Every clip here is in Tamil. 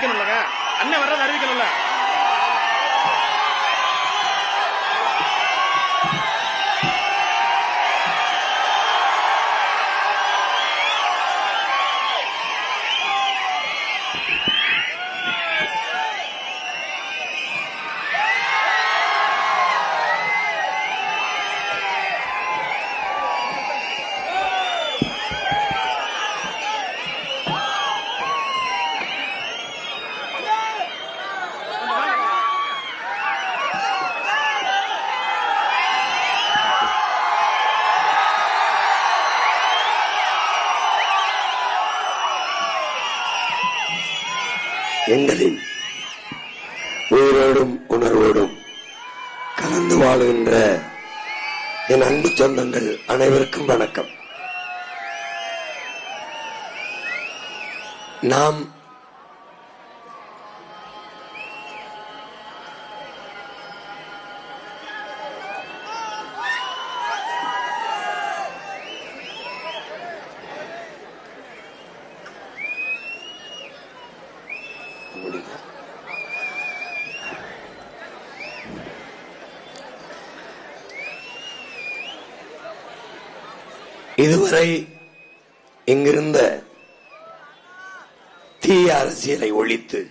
அறிவிக்கணும்லங்க. அண்ணன் வர்றது அறிவிக்கணும்ல. எங்களின் உயிரோடும் உணர்வோடும் கலந்து வாழுகின்ற என் அன்பு சொந்தங்கள் அனைவருக்கும் வணக்கம். நாம் இதுவரை இங்கிருந்த தீய அரசியலை ஒழித்து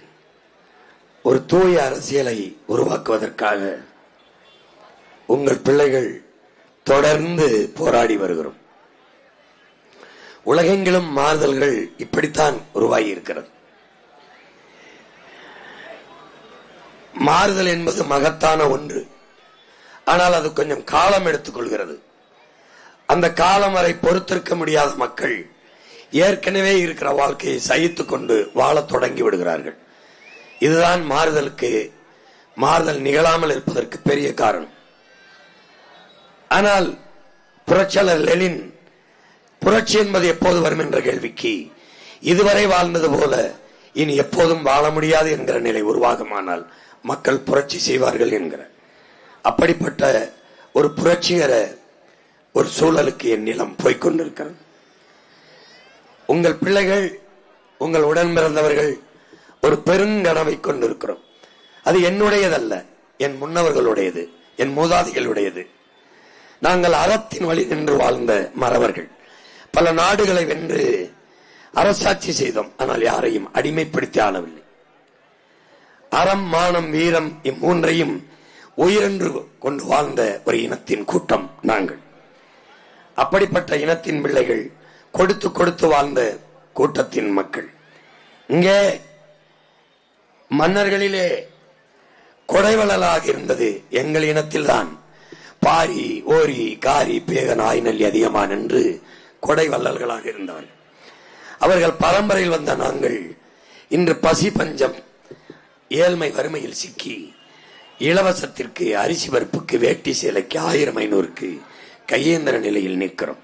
ஒரு தூய அரசியலை உருவாக்குவதற்காக உங்கள் பிள்ளைகள் தொடர்ந்து போராடி வருகிறோம். உலகெங்கிலும் மாறுதல்கள் இப்படித்தான் உருவாகி இருக்கிறது. மாறுதல் என்பது மகத்தான ஒன்று. ஆனால் அது கொஞ்சம் காலம் எடுத்துக்கொள்கிறது. அந்த காலம் வரை பொறுத்திருக்க முடியாத மக்கள் ஏற்கனவே இருக்கிற வாழ்க்கையை சகித்துக் கொண்டு வாழத் தொடங்கி விடுகிறார்கள். இதுதான் மாறுதல் நிகழாமல் இருப்பதற்கு பெரிய காரணம். ஆனால் புரட்சியாளர் லெனின் புரட்சி என்பது எப்போது வரும் என்ற கேள்விக்கு இதுவரை வாழ்ந்தது போல இனி எப்போதும் வாழ முடியாது என்கிற நிலை உருவாகுமானால் மக்கள் புரட்சி செய்வார்கள் என்கிற அப்படிப்பட்ட ஒரு புரட்சிகர ஒரு சூழலுக்கு என் நிலம் போய்கொண்டிருக்கிறது. உங்கள் பிள்ளைகள், உங்கள் உடன் பிறந்தவர்கள் ஒரு பெருங்கனவை கொண்டிருக்கிறோம். அது என்னுடையதல்ல, என் முன்னவர்களுடையது, என் மூதாதிகளுடையது. நாங்கள் அறத்தின் வழி நின்று வாழ்ந்த மறவர்கள். பல நாடுகளை வென்று அரசாட்சி செய்தோம். ஆனால் யாரையும் அடிமைப்படுத்தி ஆளவில்லை. அறம், மானம், வீரம் இம்மூன்றையும் உயிரென்று கொண்டு வாழ்ந்த ஒரு இனத்தின் கூட்டம் நாங்கள். அப்படிப்பட்ட இனத்தின் பிள்ளைகள், கொடுத்து கொடுத்து வாழ்ந்த கூட்டத்தின் மக்கள். இங்கே மன்னர்களிலே கொடைவளலாக இருந்தது எங்கள் இனத்தில்தான். பாரி, ஓரி, காரி, பேகன், ஆய்நல்லி, அதிகமான் என்று கொடைவள்ளல்களாக இருந்தவர்கள். அவர்கள் பரம்பரையில் வந்த நாங்கள் இன்று பசி, பஞ்சம், ஏழ்மை, வறுமையில் சிக்கி இலவசத்திற்கு, அரிசி பருப்புக்கு, வேட்டி சேலைக்கு 1000-500க்கு கையேந்திர நிலையில் நிற்கிறோம்.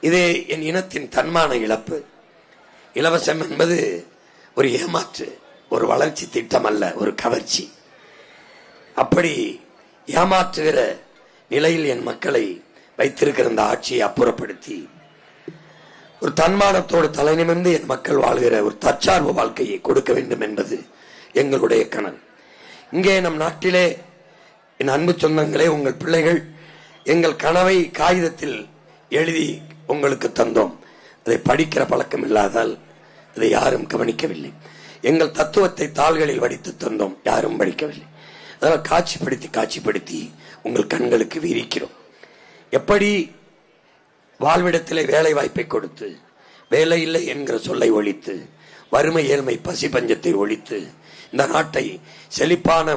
இது என் இனத்தின் தன்மான இழப்பு. இலவசம் என்பது ஒரு ஏமாற்று, ஒரு வளர்ச்சி திட்டம் அல்ல, ஒரு கவர்ச்சி. அப்படி ஏமாற்றுகிற நிலையில் என் மக்களை வைத்திருக்கிற இந்த ஆட்சியை அப்புறப்படுத்தி ஒரு தன்மானத்தோடு தலை நிமிர்ந்து என் மக்கள் வாழ்கிற ஒரு தற்சார்பு வாழ்க்கையை கொடுக்க வேண்டும் என்பது எங்களுடைய கனவு. இங்கே நம் நாட்டிலே என் அன்பு சொந்தங்களே, உங்கள் பிள்ளைகள் எங்கள் கனவை காகிதத்தில் எழுதி உங்களுக்கு தந்தோம். அதை படிக்கிற பழக்கம் இல்லாதால் அதை யாரும் கவனிக்கவில்லை. எங்கள் தத்துவத்தை தாள்களில் வடித்து தந்தோம், யாரும் படிக்கவில்லை. அதனால் காட்சிப்படுத்தி உங்கள் கண்களுக்கு விரிக்கிறோம். எப்படி வாழ்விடத்திலே வேலை வாய்ப்பை கொடுத்து, வேலை இல்லை என்கிற சொல்லை ஒழித்து, வறுமை, ஏழ்மை, பசி, பஞ்சத்தை ஒழித்து இந்த நாட்டை செழிப்பான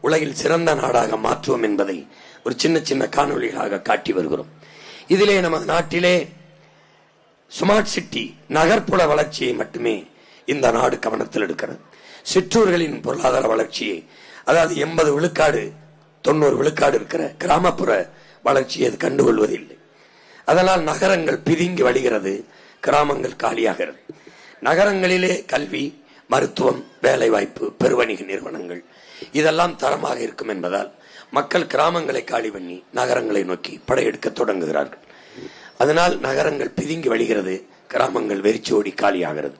உலகில் சிறந்த நாடாக மாற்றுவோம் என்பதை ஒரு சின்ன சின்ன காணொலிகளாக காட்டி வருகிறோம். இதிலே நமது நாட்டிலே ஸ்மார்ட் சிட்டி, நகர்ப்புற வளர்ச்சியை மட்டுமே இந்த நாடு கவனத்தில் எடுக்கிறது. சிற்றூர்களின் பொருளாதார வளர்ச்சியை, அதாவது 80 விழுக்காடு 90 விழுக்காடு இருக்கிற கிராமப்புற வளர்ச்சியை அது கண்டுகொள்வதில்லை. அதனால் நகரங்கள் பிதுங்கி வழிகிறது, கிராமங்கள் காலியாகிறது. நகரங்களிலே கல்வி, மருத்துவம், வேலைவாய்ப்பு, பெருவணிக நிறுவனங்கள் இதெல்லாம் தரமாக இருக்கும் என்பதால் மக்கள் கிராமங்களை காலி பண்ணி நகரங்களை நோக்கி படையெடுக்க தொடங்குகிறார்கள். அதனால் நகரங்கள் பிதுங்கி வழிகிறது, கிராமங்கள் வெறிச்சோடி காலியாகிறது.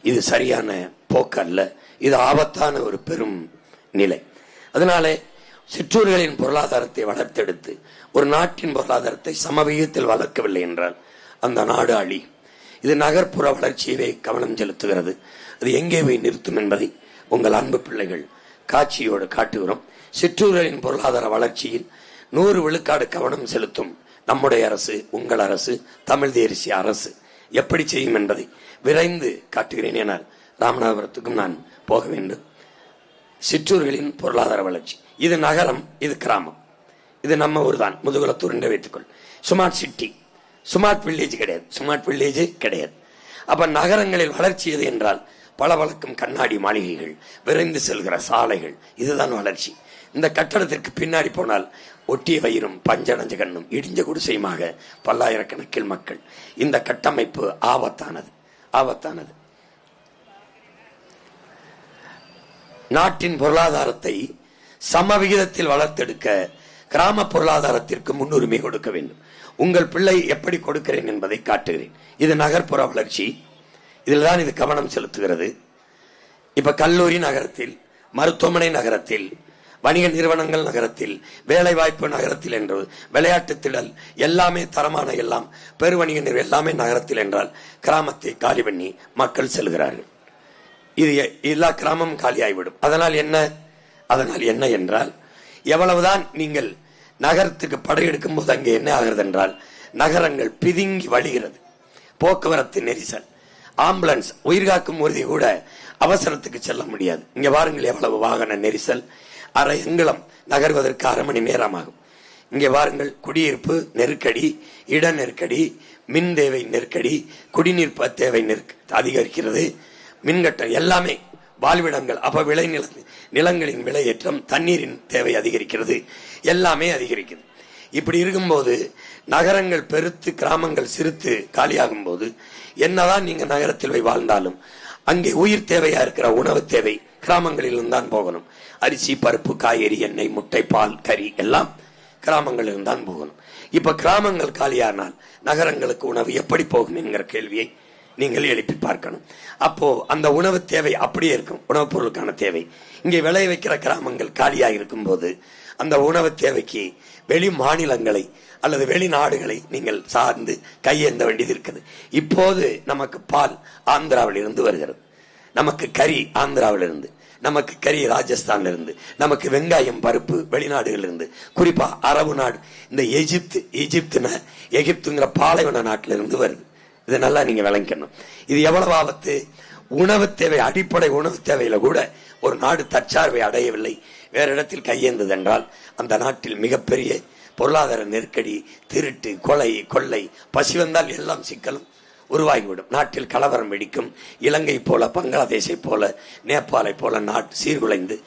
இது சரியான போக்கு அல்ல. இது ஆபத்தான ஒரு பெரும் நிலை. அதனாலே சிற்றூர்களின் பொருளாதாரத்தை வளர்த்தெடுத்து ஒரு நாட்டின் பொருளாதாரத்தை சமவிகிதத்தில் வளர்க்கவில்லை என்றால் அந்த நாடு அழி. இது நகர்ப்புற வளர்ச்சியவே கவனம் செலுத்துகிறது. அது எங்கே போய் நிறுத்தும் என்பதை உங்கள் அன்பு பிள்ளைகள் காட்சியோடு காட்டுகிறோம். சிற்றூர்களின் பொருளாதார வளர்ச்சியில் 100 விழுக்காடு கவனம் செலுத்தும் நம்முடைய அரசு, உங்கள் அரசு, தமிழ் தேசிய அரசு எப்படி செய்யும் என்பதை விரைந்து காட்டுகிறேன். என்னால் ராமநாதபுரத்துக்கும் நான் போக வேண்டும். சிற்றூர்களின் பொருளாதார வளர்ச்சி, இது நகரம், இது கிராமம், இது நம்ம ஊர் தான், முதுகுலத்தூர் என்று வைத்துக்கொள். ஸ்மார்ட் சிட்டி, ஸ்மார்ட் வில்லேஜ் கிடையாது, ஸ்மார்ட் வில்லேஜ் கிடையாது. அப்ப நகரங்களில் வளர்ச்சி எது என்றால் பளபளக்கும் கண்ணாடி மாளிகைகள், விரைந்து செல்கிற சாலைகள், இதுதான் வளர்ச்சி. இந்த கட்டடத்திற்கு பின்னாடி போனால் ஒட்டிய வயிறும் பஞ்சடைஞ்ச கண்ணும் இடிஞ்ச குடிசையுமாக பல்லாயிரக்கணக்கில் மக்கள். இந்த கட்டமைப்பு ஆபத்தானது. நாட்டின் பொருளாதாரத்தை சமவிகிதத்தில் வளர்த்தெடுக்க கிராம பொருளாதாரத்திற்கு முன்னுரிமை கொடுக்க வேண்டும். உங்கள் பிள்ளை எப்படி கொடுக்கிறேன் என்பதை காட்டுகிறேன். இது நகர்ப்புற வளர்ச்சி, இதில் தான் இது கவனம் செலுத்துகிறது. இப்ப கல்லூரி நகரத்தில், மருத்துவமனை நகரத்தில், வணிக நிறுவனங்கள் நகரத்தில், வேலை வாய்ப்பு நகரத்தில் என்று, விளையாட்டு திடல் எல்லாமே தரமான எல்லாம் பெருவணிக நிறுவனம் எல்லாமே நகரத்தில் என்றால் கிராமத்தை காலி பண்ணி மக்கள் செல்கிறார்கள். இது எல்லா கிராமம் காலியாகிவிடும். அதனால் என்ன என்றால் எவ்வளவுதான் நீங்கள் நகரத்துக்கு படையெடுக்கும் போது அங்கே என்ன ஆகிறது என்றால் நகரங்கள் பிதுங்கி வழிகிறது. போக்குவரத்து நெரிசல், ஆம்புலன்ஸ், உயிர்காக்கும் ஊர்தி கூட அவசரத்துக்கு செல்ல முடியாது. இங்க பாருங்கள் எவ்வளவு வாகன நெரிசல். அரை அங்குலம் நகர்வதற்கு 1/2 மணி நேரம் ஆகும். இங்கே பாருங்கள் குடியிருப்பு நெருக்கடி, இட நெருக்கடி, மின் தேவை நெருக்கடி, குடிநீர் தேவை அதிகரிக்கிறது, மின்கட்டம் எல்லாமே வாழ்விடங்கள். அப்ப நிலங்களின் விலையேற்றம், தண்ணீரின் தேவை அதிகரிக்கிறது, எல்லாமே அதிகரிக்கிறது. இப்படி இருக்கும்போது நகரங்கள் பெருத்து கிராமங்கள் சிறுத்து காலியாகும் போது என்னதான் நீங்க நகரத்தில் போய் வாழ்ந்தாலும் அங்கே உயிர் தேவையா இருக்கிற உணவு தேவை கிராமங்களிலும் தான் போகணும். அரிசி, பருப்பு, காய்கறி, எண்ணெய், முட்டை, பால், கறி எல்லாம் கிராமங்களிலும் தான் போகணும். இப்ப கிராமங்கள் காலியானால் நகரங்களுக்கு உணவு எப்படி போகும் என்கிற கேள்வியை நீங்கள் எழுப்பி பார்க்கணும். அப்போ அந்த உணவு தேவை அப்படியே இருக்கும். உணவுப் பொருளுக்கான தேவை இங்கே விளைய வைக்கிற கிராமங்கள் காலியாக இருக்கும் போது அந்த உணவு தேவைக்கு வெளி மாநிலங்களை அல்லது வெளிநாடுகளை நீங்கள் சார்ந்து கையேந்த வேண்டியது இருக்குது. இப்போது நமக்கு பால் ஆந்திராவில் இருந்து வருகிறது, நமக்கு கறி ஆந்திராவில் இருந்து, நமக்கு கறி ராஜஸ்தான்ல இருந்து, நமக்கு வெங்காயம் பருப்பு வெளிநாடுகள் இருந்து, குறிப்பா அரபு நாடு, இந்த எகிப்துங்கிற பாலைவன நாட்டில இருந்து வருது. இதை நல்லா நீங்க விளங்கணும். இது எவ்வளவு ஆபத்து. உணவு தேவை, அடிப்படை உணவு தேவையில கூட ஒரு நாடு தற்சார்பை அடையவில்லை, வேற இடத்தில் கையேந்தது என்றால் அந்த நாட்டில் மிகப்பெரிய பொருளாதார நெருக்கடி, திருட்டு, கொலை, கொள்ளை, பசி வந்தால் எல்லாம் சிக்கலும் உருவாகிவிடும். நாட்டில் கலவரம் வெடிக்கும். இலங்கை போல, பங்களாதேஷை போல, நேபாளை போல நாட்டு சீர்குலைந்து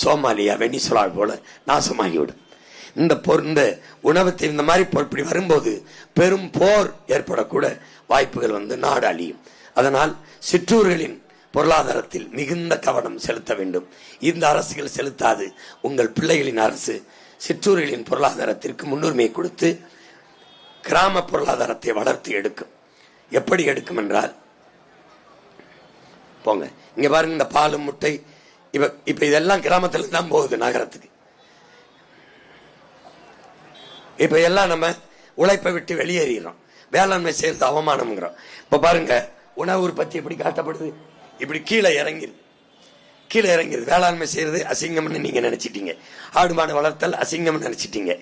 சோமாலியா, வெனிசுலா போல நாசமாகிவிடும். இந்த உணவத்தை இந்த மாதிரி இப்படி வரும்போது பெரும் போர் ஏற்படக்கூட வாய்ப்புகள் வந்து நாடு அழியும். அதனால் சிற்றூர்களின் பொருளாதாரத்தில் மிகுந்த கவனம் செலுத்த வேண்டும். இந்த அரசுகள் செலுத்தாது. உங்கள் பிள்ளைகளின் அரசு சிற்றூர்களின் பொருளாதாரத்திற்கு முன்னுரிமை கொடுத்து கிராம பொருளாதாரத்தை வளர்த்து எடுக்கும். எப்படி எடுக்கும் என்றால், போங்க இங்க பாருங்க, இந்த பாலும் முட்டை இப்ப இதெல்லாம் கிராமத்துல தான் போகுது நகரத்துக்கு. இப்ப எல்லாம் நம்ம உழைப்பை விட்டு வெளியேறோம், வேளாண்மை செய்யறது அவமானம்ங்கிறோம். இப்ப பாருங்க உணவு உற்பத்தி எப்படி காட்டப்படுது, இப்படி கீழே இறங்கிருது. வேளாண்மை செய்யறது அசிங்கம்னு நீங்க நினைச்சிட்டீங்க. ஆடு மாடு வளர்த்தல் அசிங்கம் நினைச்சிட்டீங்க.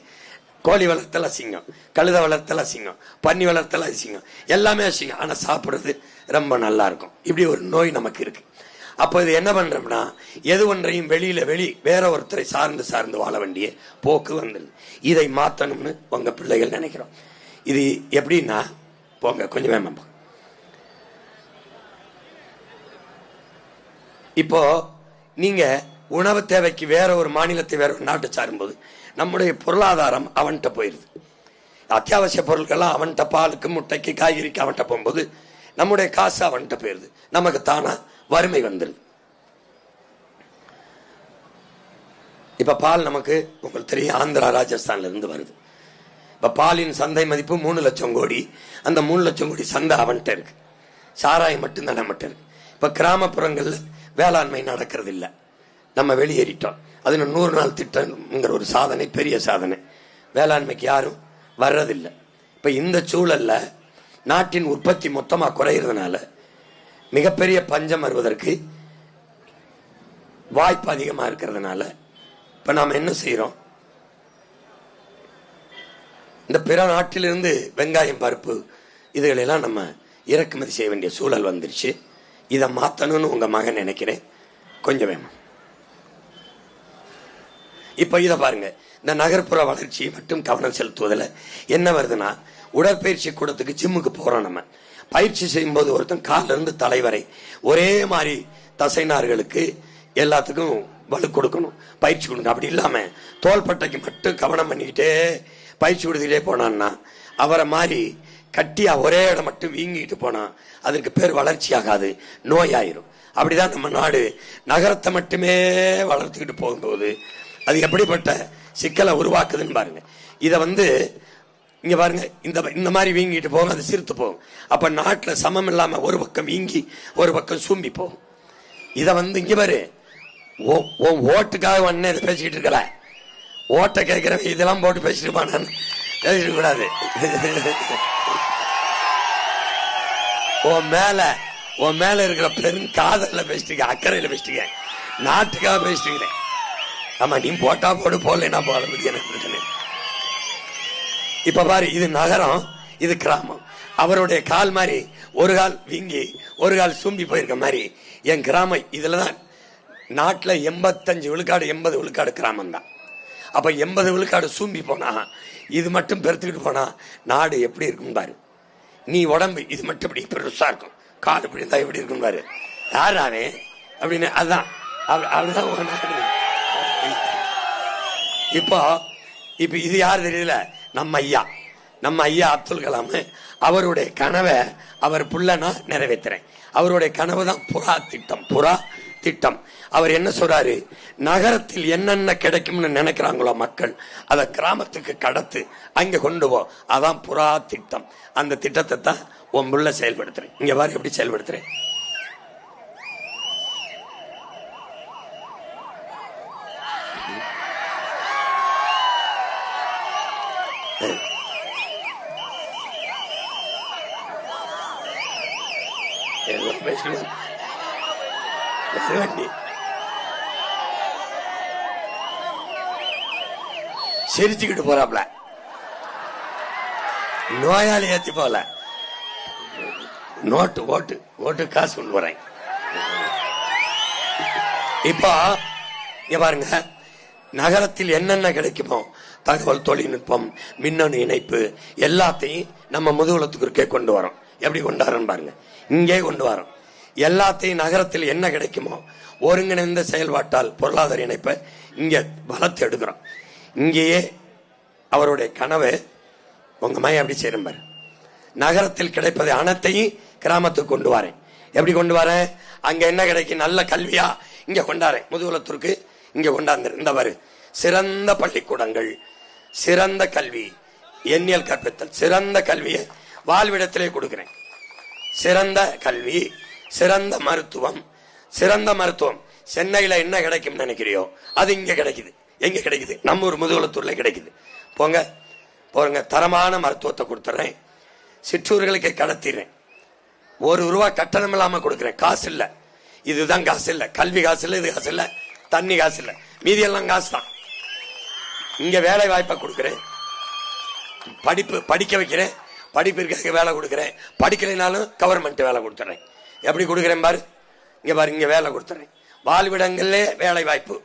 கோழி வளர்த்தல் அசிங்கம், கழுத வளர்த்தல் அசிங்கம், பன்னி வளர்த்தல் அசிங்கம், எல்லாமே அசிங்கம். ஆனா சாப்பிடுறது ரொம்ப நல்லா இருக்கும். இப்படி ஒரு நோய் நமக்கு இருக்கு. அப்போ இது என்ன பண்றோம்னா, எது ஒன்றையும் வேற ஒருத்தரை சார்ந்து வாழ வேண்டிய போக்கு வந்துடுது. இதை மாத்தணும்னு உங்க பிள்ளைகள் நினைக்கிறோம். இது எப்படின்னா, போங்க கொஞ்சம் வேமா. இப்போ நீங்க உணவு தேவைக்கு வேற ஒரு மாநிலத்தை, வேற ஒரு நாட்டை சாரும்போது நம்முடைய பொருளாதாரம் அவன்கிட்ட போயிருது. அத்தியாவசிய பொருட்கள்லாம் அவன்கிட்ட, பாலுக்கு, முட்டைக்கு, காய்கறிக்கு அவன்கிட்ட போகும்போது நம்முடைய காசு அவன்கிட்ட போயிருது. நமக்கு தானா வறுமை வந்துருது. இப்ப பால் நமக்கு உங்களுக்கு தெரியும் ஆந்திரா, ராஜஸ்தான்ல இருந்து வருது. இப்ப பாலின் சந்தை மதிப்பு 3 லட்சம் கோடி. அந்த 3 லட்சம் கோடி சந்தை அவன்கிட்ட இருக்கு. சாராயம் மட்டும்தான் நம்மகிட்ட இருக்கு. இப்ப கிராமப்புறங்கள்ல வேளாண்மை நடக்கிறது இல்லை, நம்ம வெளியேறிட்டோம். அது 100 நாள் திட்டம்ங்கிற ஒரு சாதனை, பெரிய சாதனை. வேளாண்மைக்கு யாரும் வர்றதில்லை. இப்ப இந்த சூழல்ல நாட்டின் உற்பத்தி மொத்தமா குறைகிறதுனால மிகப்பெரிய பஞ்சம் வருவதற்கு வாய்ப்பு அதிகமா இருக்கிறதுனால இப்ப நாம என்ன செய்யறோம்? இந்த பிற நாட்டிலிருந்து வெங்காயம், பருப்பு இதுகளெல்லாம் நம்ம இறக்குமதி செய்ய வேண்டிய சூழல் வந்துருச்சு. இதை மாத்தணும்னு உங்க மகன் நினைக்கிறேன், கொஞ்சம் வேணும். இப்ப இத பாருங்க, இந்த நகர்ப்புற வளர்ச்சியை மட்டும் கவனம் செலுத்துவதில் என்ன வருதுன்னா, உடற்பயிற்சி கூடத்துக்கு ஜிம்முக்கு போறோம். நம்ம பயிற்சி செய்யும் போது ஒருத்தன் காலில இருந்து தலைவரை ஒரே மாதிரி தசைநார்களுக்கு எல்லாத்துக்கும் வலு கொடுக்கணும், பயிற்சி கொடுக்கணும். அப்படி இல்லாம தோள்பட்டைக்கு மட்டும் கவனம் பண்ணிக்கிட்டே பயிற்சி கொடுத்துக்கிட்டே போனான்னா அவரை மாதிரி கட்டியா ஒரே இடம் மட்டும் வீங்கிட்டு போனா அதற்கு பேர் வளர்ச்சி ஆகாது, நோயாயிரும். அப்படிதான் நம்ம நாடு நகரத்தை மட்டுமே வளர்த்துக்கிட்டு போகும்போது அது எப்படிப்பட்ட சிக்கலை உருவாக்குதுன்னு பாருங்க. இத இங்க பாருங்க, இந்த மாதிரி வீங்கிட்டு போகும், அது சிரித்து போகும். அப்ப நாட்டுல சமம் இல்லாம ஒரு பக்கம் வீங்கி ஒரு பக்கம் சூம்பி போகும். இத இங்க பாரு, ஓட்டுக்காக ஒன்னு இதை பேசிக்கிட்டு இருக்கல, ஓட்ட கேட்கிறவன் இதெல்லாம் போட்டு பேசிட்டு போனான்னு பேசிட்டு கூடாது. உன் மேல இருக்கிற பெரும் காதல்ல பேசிட்டு, அக்கறையில பேசிட்டு, நாட்டுக்காக பேசிட்டு. ஆமா, நீ போட்டா போடு, போடலைன்னா போட முடியாது. இப்ப பாரு, இது நகரம், இது கிராமம். அவருடைய கால் மாதிரி ஒரு கால் வீங்கி ஒரு கால் சூம்பி போயிருக்க மாதிரி என் கிராமம். இதுலதான் நாட்டுல 85 விழுக்காடு 80 விழுக்காடு கிராமம் தான். அப்ப 80 விழுக்காடு சூம்பி போனா, இது மட்டும் பெருத்துக்கிட்டு போனா நாடு எப்படி இருக்கும் பாரு. நீ உடம்பு இது மட்டும் இப்படி பெருசா இருக்கும், கால் இப்படி இருந்தா எப்படி இருக்கும் பாரு. யாராவே அப்படின்னு, அதுதான் அப்படிதான். இப்போ இது யாரு தெரியல, நம்ம ஐயா அப்துல் கலாம். அவருடைய கனவை அவர் புள்ளனா நிறைவேற்றுறேன். அவருடைய கனவு தான் புறா திட்டம். அவர் என்ன சொல்றாரு, நகரத்தில் என்னென்ன கிடைக்கும்னு நினைக்கிறாங்களோ மக்கள், அதை கிராமத்துக்கு கடத்து, அங்க கொண்டு போ. அதான் புறா திட்டம். அந்த திட்டத்தை தான் உன் புள்ள செயல்படுத்துறேன். இங்க பாரு எப்படி செயல்படுத்துறேன். சிரிச்சுக்கிட்டு போறாப்ல, நோயாளி ஏத்தி போல. ஓட்டு காசு கொண்டு போறேன். இப்போ இங்க பாருங்க, நகரத்தில் என்னென்ன கிடைக்குமோ தகவல் தொழில்நுட்பம், மின்னணு இணைப்பு எல்லாத்தையும் நம்ம முதுகுலத்துக்கு கொண்டு வரோம். எப்படி கொண்டு வரோம் பாருங்க, இங்கே கொண்டு வரோம். எல்லாத்தையும் நகரத்தில் என்ன கிடைக்குமோ ஒருங்கிணைந்த செயல்பாட்டால் பொருளாதார இணைப்பை இங்க வளர்த்து எடுக்கிறோம். இங்கேயே அவருடைய கனவு உங்க மையம் எப்படி செய்யும் பாரு. நகரத்தில் கிடைப்பதை அனைத்தையும் கிராமத்துக்கு கொண்டு வரேன். எப்படி கொண்டு வரேன்? அங்க என்ன கிடைக்கும், நல்ல கல்வியா இங்க கொண்டாறேன். முதுகுலத்திற்கு இங்க கொண்டாந்து இந்த பாரு, சிறந்த பள்ளிக்கூடங்கள், சிறந்த கல்வி, எண்ணியல் கற்பித்தல், சிறந்த கல்வியை வாழ்விடத்திலே கொடுக்கிறேன். சிறந்த கல்வி, சிறந்த மருத்துவம். சென்னையில என்ன கிடைக்கும் நினைக்கிறியோ அது இங்க கிடைக்குது. எங்க கிடைக்குது? நம்ம ஒரு முதுகுலத்தூர்ல கிடைக்குது. போங்க, தரமான மருத்துவத்தை கொடுத்துறேன். சிற்றூர்களுக்கு கடத்திடுறேன். ₹1 கட்டணம் இல்லாம கொடுக்கிறேன். காசு இல்ல, இதுதான் காசு இல்ல. கல்வி காசு இல்ல, இது காசு இல்ல, தண்ணி காசு இல்ல, மீதி எல்லாம் காசு தான். இங்க வேலை வாய்ப்பை கொடுக்கிறேன், படிக்க வைக்கிறேன், படிப்பிற்கு வேலை கொடுக்கிறேன். படிக்கலைனாலும் கவர்மெண்ட் வேலை கொடுத்துறேன். எப்படி கொடுக்கிறேன் பாரு, இங்க பாரு, இங்க வேலை கொடுத்துறேன். வாழ்விடங்களே வேலை வாய்ப்பு,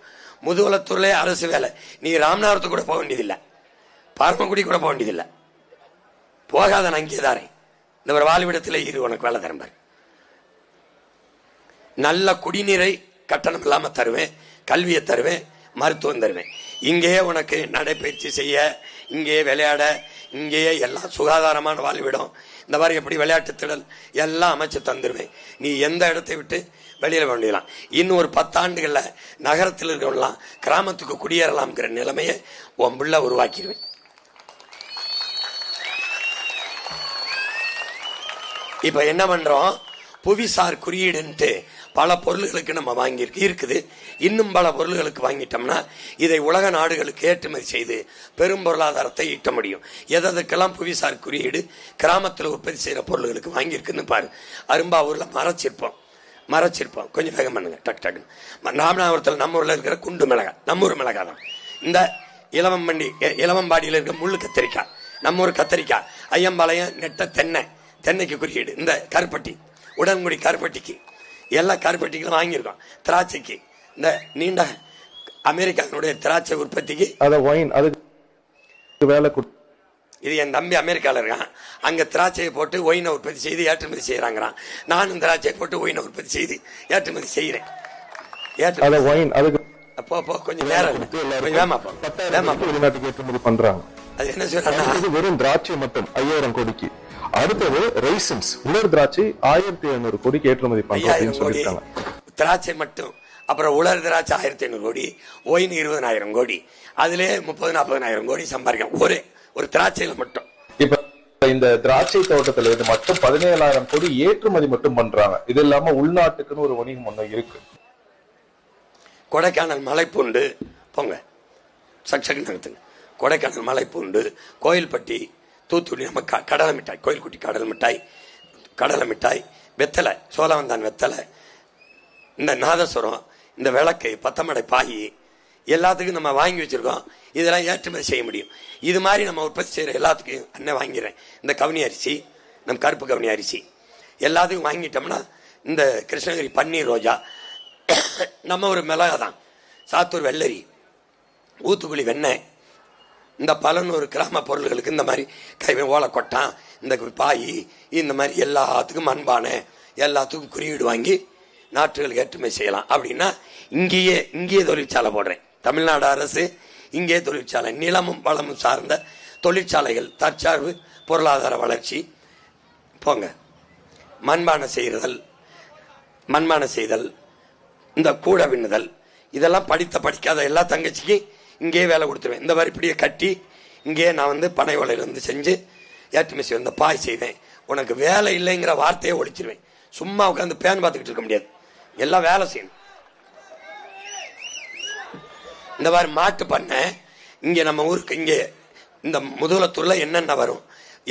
முதுகுலத்தூர்ல அரசு வேலை. நீ ராமநாதத்துக்கு கூட போக வேண்டியதில்லை, பரமக்குடி கூட போக வேண்டியதில்லை. போகாத, நான் இங்கே தாரேன். இந்த ஒரு வாழ்விடத்துல உனக்கு வேலை தரேன் பாரு. நல்ல குடிநீரை கட்டணம் இல்லாம தருவேன், கல்வியை தருவேன், மருத்துவம் தருவேன். இங்கேயே உனக்கு நடைபயிற்சி செய்ய, இங்கேயே விளையாட, இங்கேயே எல்லாம் சுகாதாரமான வாழ்விடம். இந்த மாதிரி எப்படி விளையாட்டு திடல் எல்லாம் அமைச்சு தந்துருவேன். நீ எந்த இடத்தை விட்டு வெளியில வேண்டியலாம். இன்னும் ஒரு 10 ஆண்டுகள்ல நகரத்தில் இருக்கவங்களாம் கிராமத்துக்கு குடியேறலாம்ங்கிற நிலைமையை உன் பிள்ளை உருவாக்கிடுவேன். இப்ப என்ன பண்றோம், புவிசார் குறியீடுன்ட்டு பல பொருள்களுக்கு நம்ம வாங்கி இருக்குது. இன்னும் பல பொருள்களுக்கு வாங்கிட்டோம்னா இதை உலக நாடுகளுக்கு ஏற்றுமதி செய்து பெரும் பொருளாதாரத்தை ஈட்ட முடியும். எதற்கெல்லாம் புவிசார் குறியீடு கிராமத்தில் உற்பத்தி செய்யற பொருள்களுக்கு வாங்கியிருக்குன்னு பாரு. அரும்பாவூர்ல மரச்சிற்பம் கொஞ்சம் வேகம் பண்ணுங்க. டக் டக்குன்னு ராமநாதபுரத்தில் நம்ம ஊர்ல இருக்கிற குண்டு மிளகாய், நம்ம ஊர் மிளகாய் தான். இந்த இளவம்பாடியில் இருக்க முள்ளு கத்திரிக்காய், நம்ம ஊர் கத்திரிக்காய். ஐயம்பாளையம் நெட்ட தென்னைக்கு குறியீடு. இந்த கருப்பட்டி, உடன்குடி கருப்பட்டிக்கு, எல்லா கருப்பட்டிகளும் வாங்கியிருக்கோம். திராட்சைக்கு, இந்த நீண்ட அமெரிக்காவுடைய திராட்சை உற்பத்திக்கு இது என் தம்பி அமெரிக்காவில் இருக்கான். அங்க திராட்சையை போட்டு ஒயினை உற்பத்தி செய்து ஏற்றுமதி செய்யறாங்கிறான். நானும் திராட்சையை போட்டு ஒயினை உற்பத்தி செய்து ஏற்றுமதி செய்யறேன். கொஞ்சம் நேரம் வெளிநாட்டுக்கு ஏற்றுமதி பண்றாங்க. அது என்ன சொல்றாங்க, வெறும் திராட்சை மட்டும் 5000 கோடிக்கு. அடுத்தது ரைசன்ஸ் உலர் திராட்சை 1500 கோடிக்கு ஏற்றுமதி பண்றாங்க. திராட்சை மட்டும், அப்புறம் உலர் திராட்சை 1500 கோடி, ஒயின் 20000 கோடி, அதுல 30,000-40,000 கோடி சம்பாதிக்கும் ஒரு திராட்சையில மட்டும். இப்ப இந்த திராட்சை தோட்டத்துல இருந்து மட்டும் 17,000 கோடி ஏற்றுமதி மட்டும் பண்றாங்க. இது இல்லாம உள்நாட்டுக்குன்னு ஒரு வணிகம் ஒண்ணு இருக்கு. கொடைக்கானல் மலைப்பூண்டு போங்க, சக்சக்கு நடத்துங்க. கொடைக்கானல் மலைப்பூண்டு, கோயில்பட்டி, தூத்துக்குடி நம்ம கடலை மிட்டாய், கோயில்குட்டி கடலை மிட்டாய், வெத்தலை, சோழவந்தான் வெத்தலை, இந்த நாதஸ்வரம், இந்த விளக்கு, பத்தமடை பாயி, எல்லாத்துக்கும் நம்ம வாங்கி வச்சிருக்கோம். இதெல்லாம் ஏற்றுமதி செய்ய முடியும். இது மாதிரி நம்ம உற்பத்தி செய்யற எல்லாத்துக்கும் அண்ணன் வாங்கிறேன். இந்த கவனி அரிசி, நம்ம கருப்பு கவனி அரிசி எல்லாத்துக்கும் வாங்கிட்டோம்னா இந்த கிருஷ்ணகிரி பன்னீர் ரோஜா, நம்ம ஒரு மிளகா தான், சாத்தூர் வெள்ளரி, ஊத்துக்குழி வெண்ணெய், இந்த 11 கிராம பொருள்களுக்கு இந்த மாதிரி ஓலைக்கொட்டான், இந்த பாய், இந்த மாதிரி எல்லாத்துக்கும் மண்பான எல்லாத்துக்கும் குறியீடு வாங்கி நாட்டுகளுக்கு ஏற்றுமதி செய்யலாம். அப்படின்னா இங்கேயே தொழிற்சாலை போடுறேன். தமிழ்நாடு அரசு இங்கே தொழிற்சாலை, நிலமும் வளமும் சார்ந்த தொழிற்சாலைகள், தற்சார்பு பொருளாதார வளர்ச்சி போங்க. மண்பானை செய்தல், இந்த கூட பின்னுதல், இதெல்லாம் படிக்காத எல்லா தங்கச்சிக்கு இங்கே வேலை கொடுத்துருவேன். இந்த மாதிரி இப்படியே கட்டி இங்கே நான் பனை ஓலையிலிருந்து செஞ்சு ஏற்றுமதி செய்வேன். இந்த பாய் செய்வேன். உனக்கு வேலை இல்லைங்கிற வார்த்தையை ஒழிச்சிருவேன். சும்மா உட்காந்து பேன் பார்த்துக்கிட்டு இருக்க முடியாது, எல்லாம் வேலை செய்யணும். இந்த மாதிரி மாட்டு பண்ண இங்க நம்ம ஊருக்கு இங்கே இந்த முதுகுலத்தூர்ல என்னென்ன வரும்,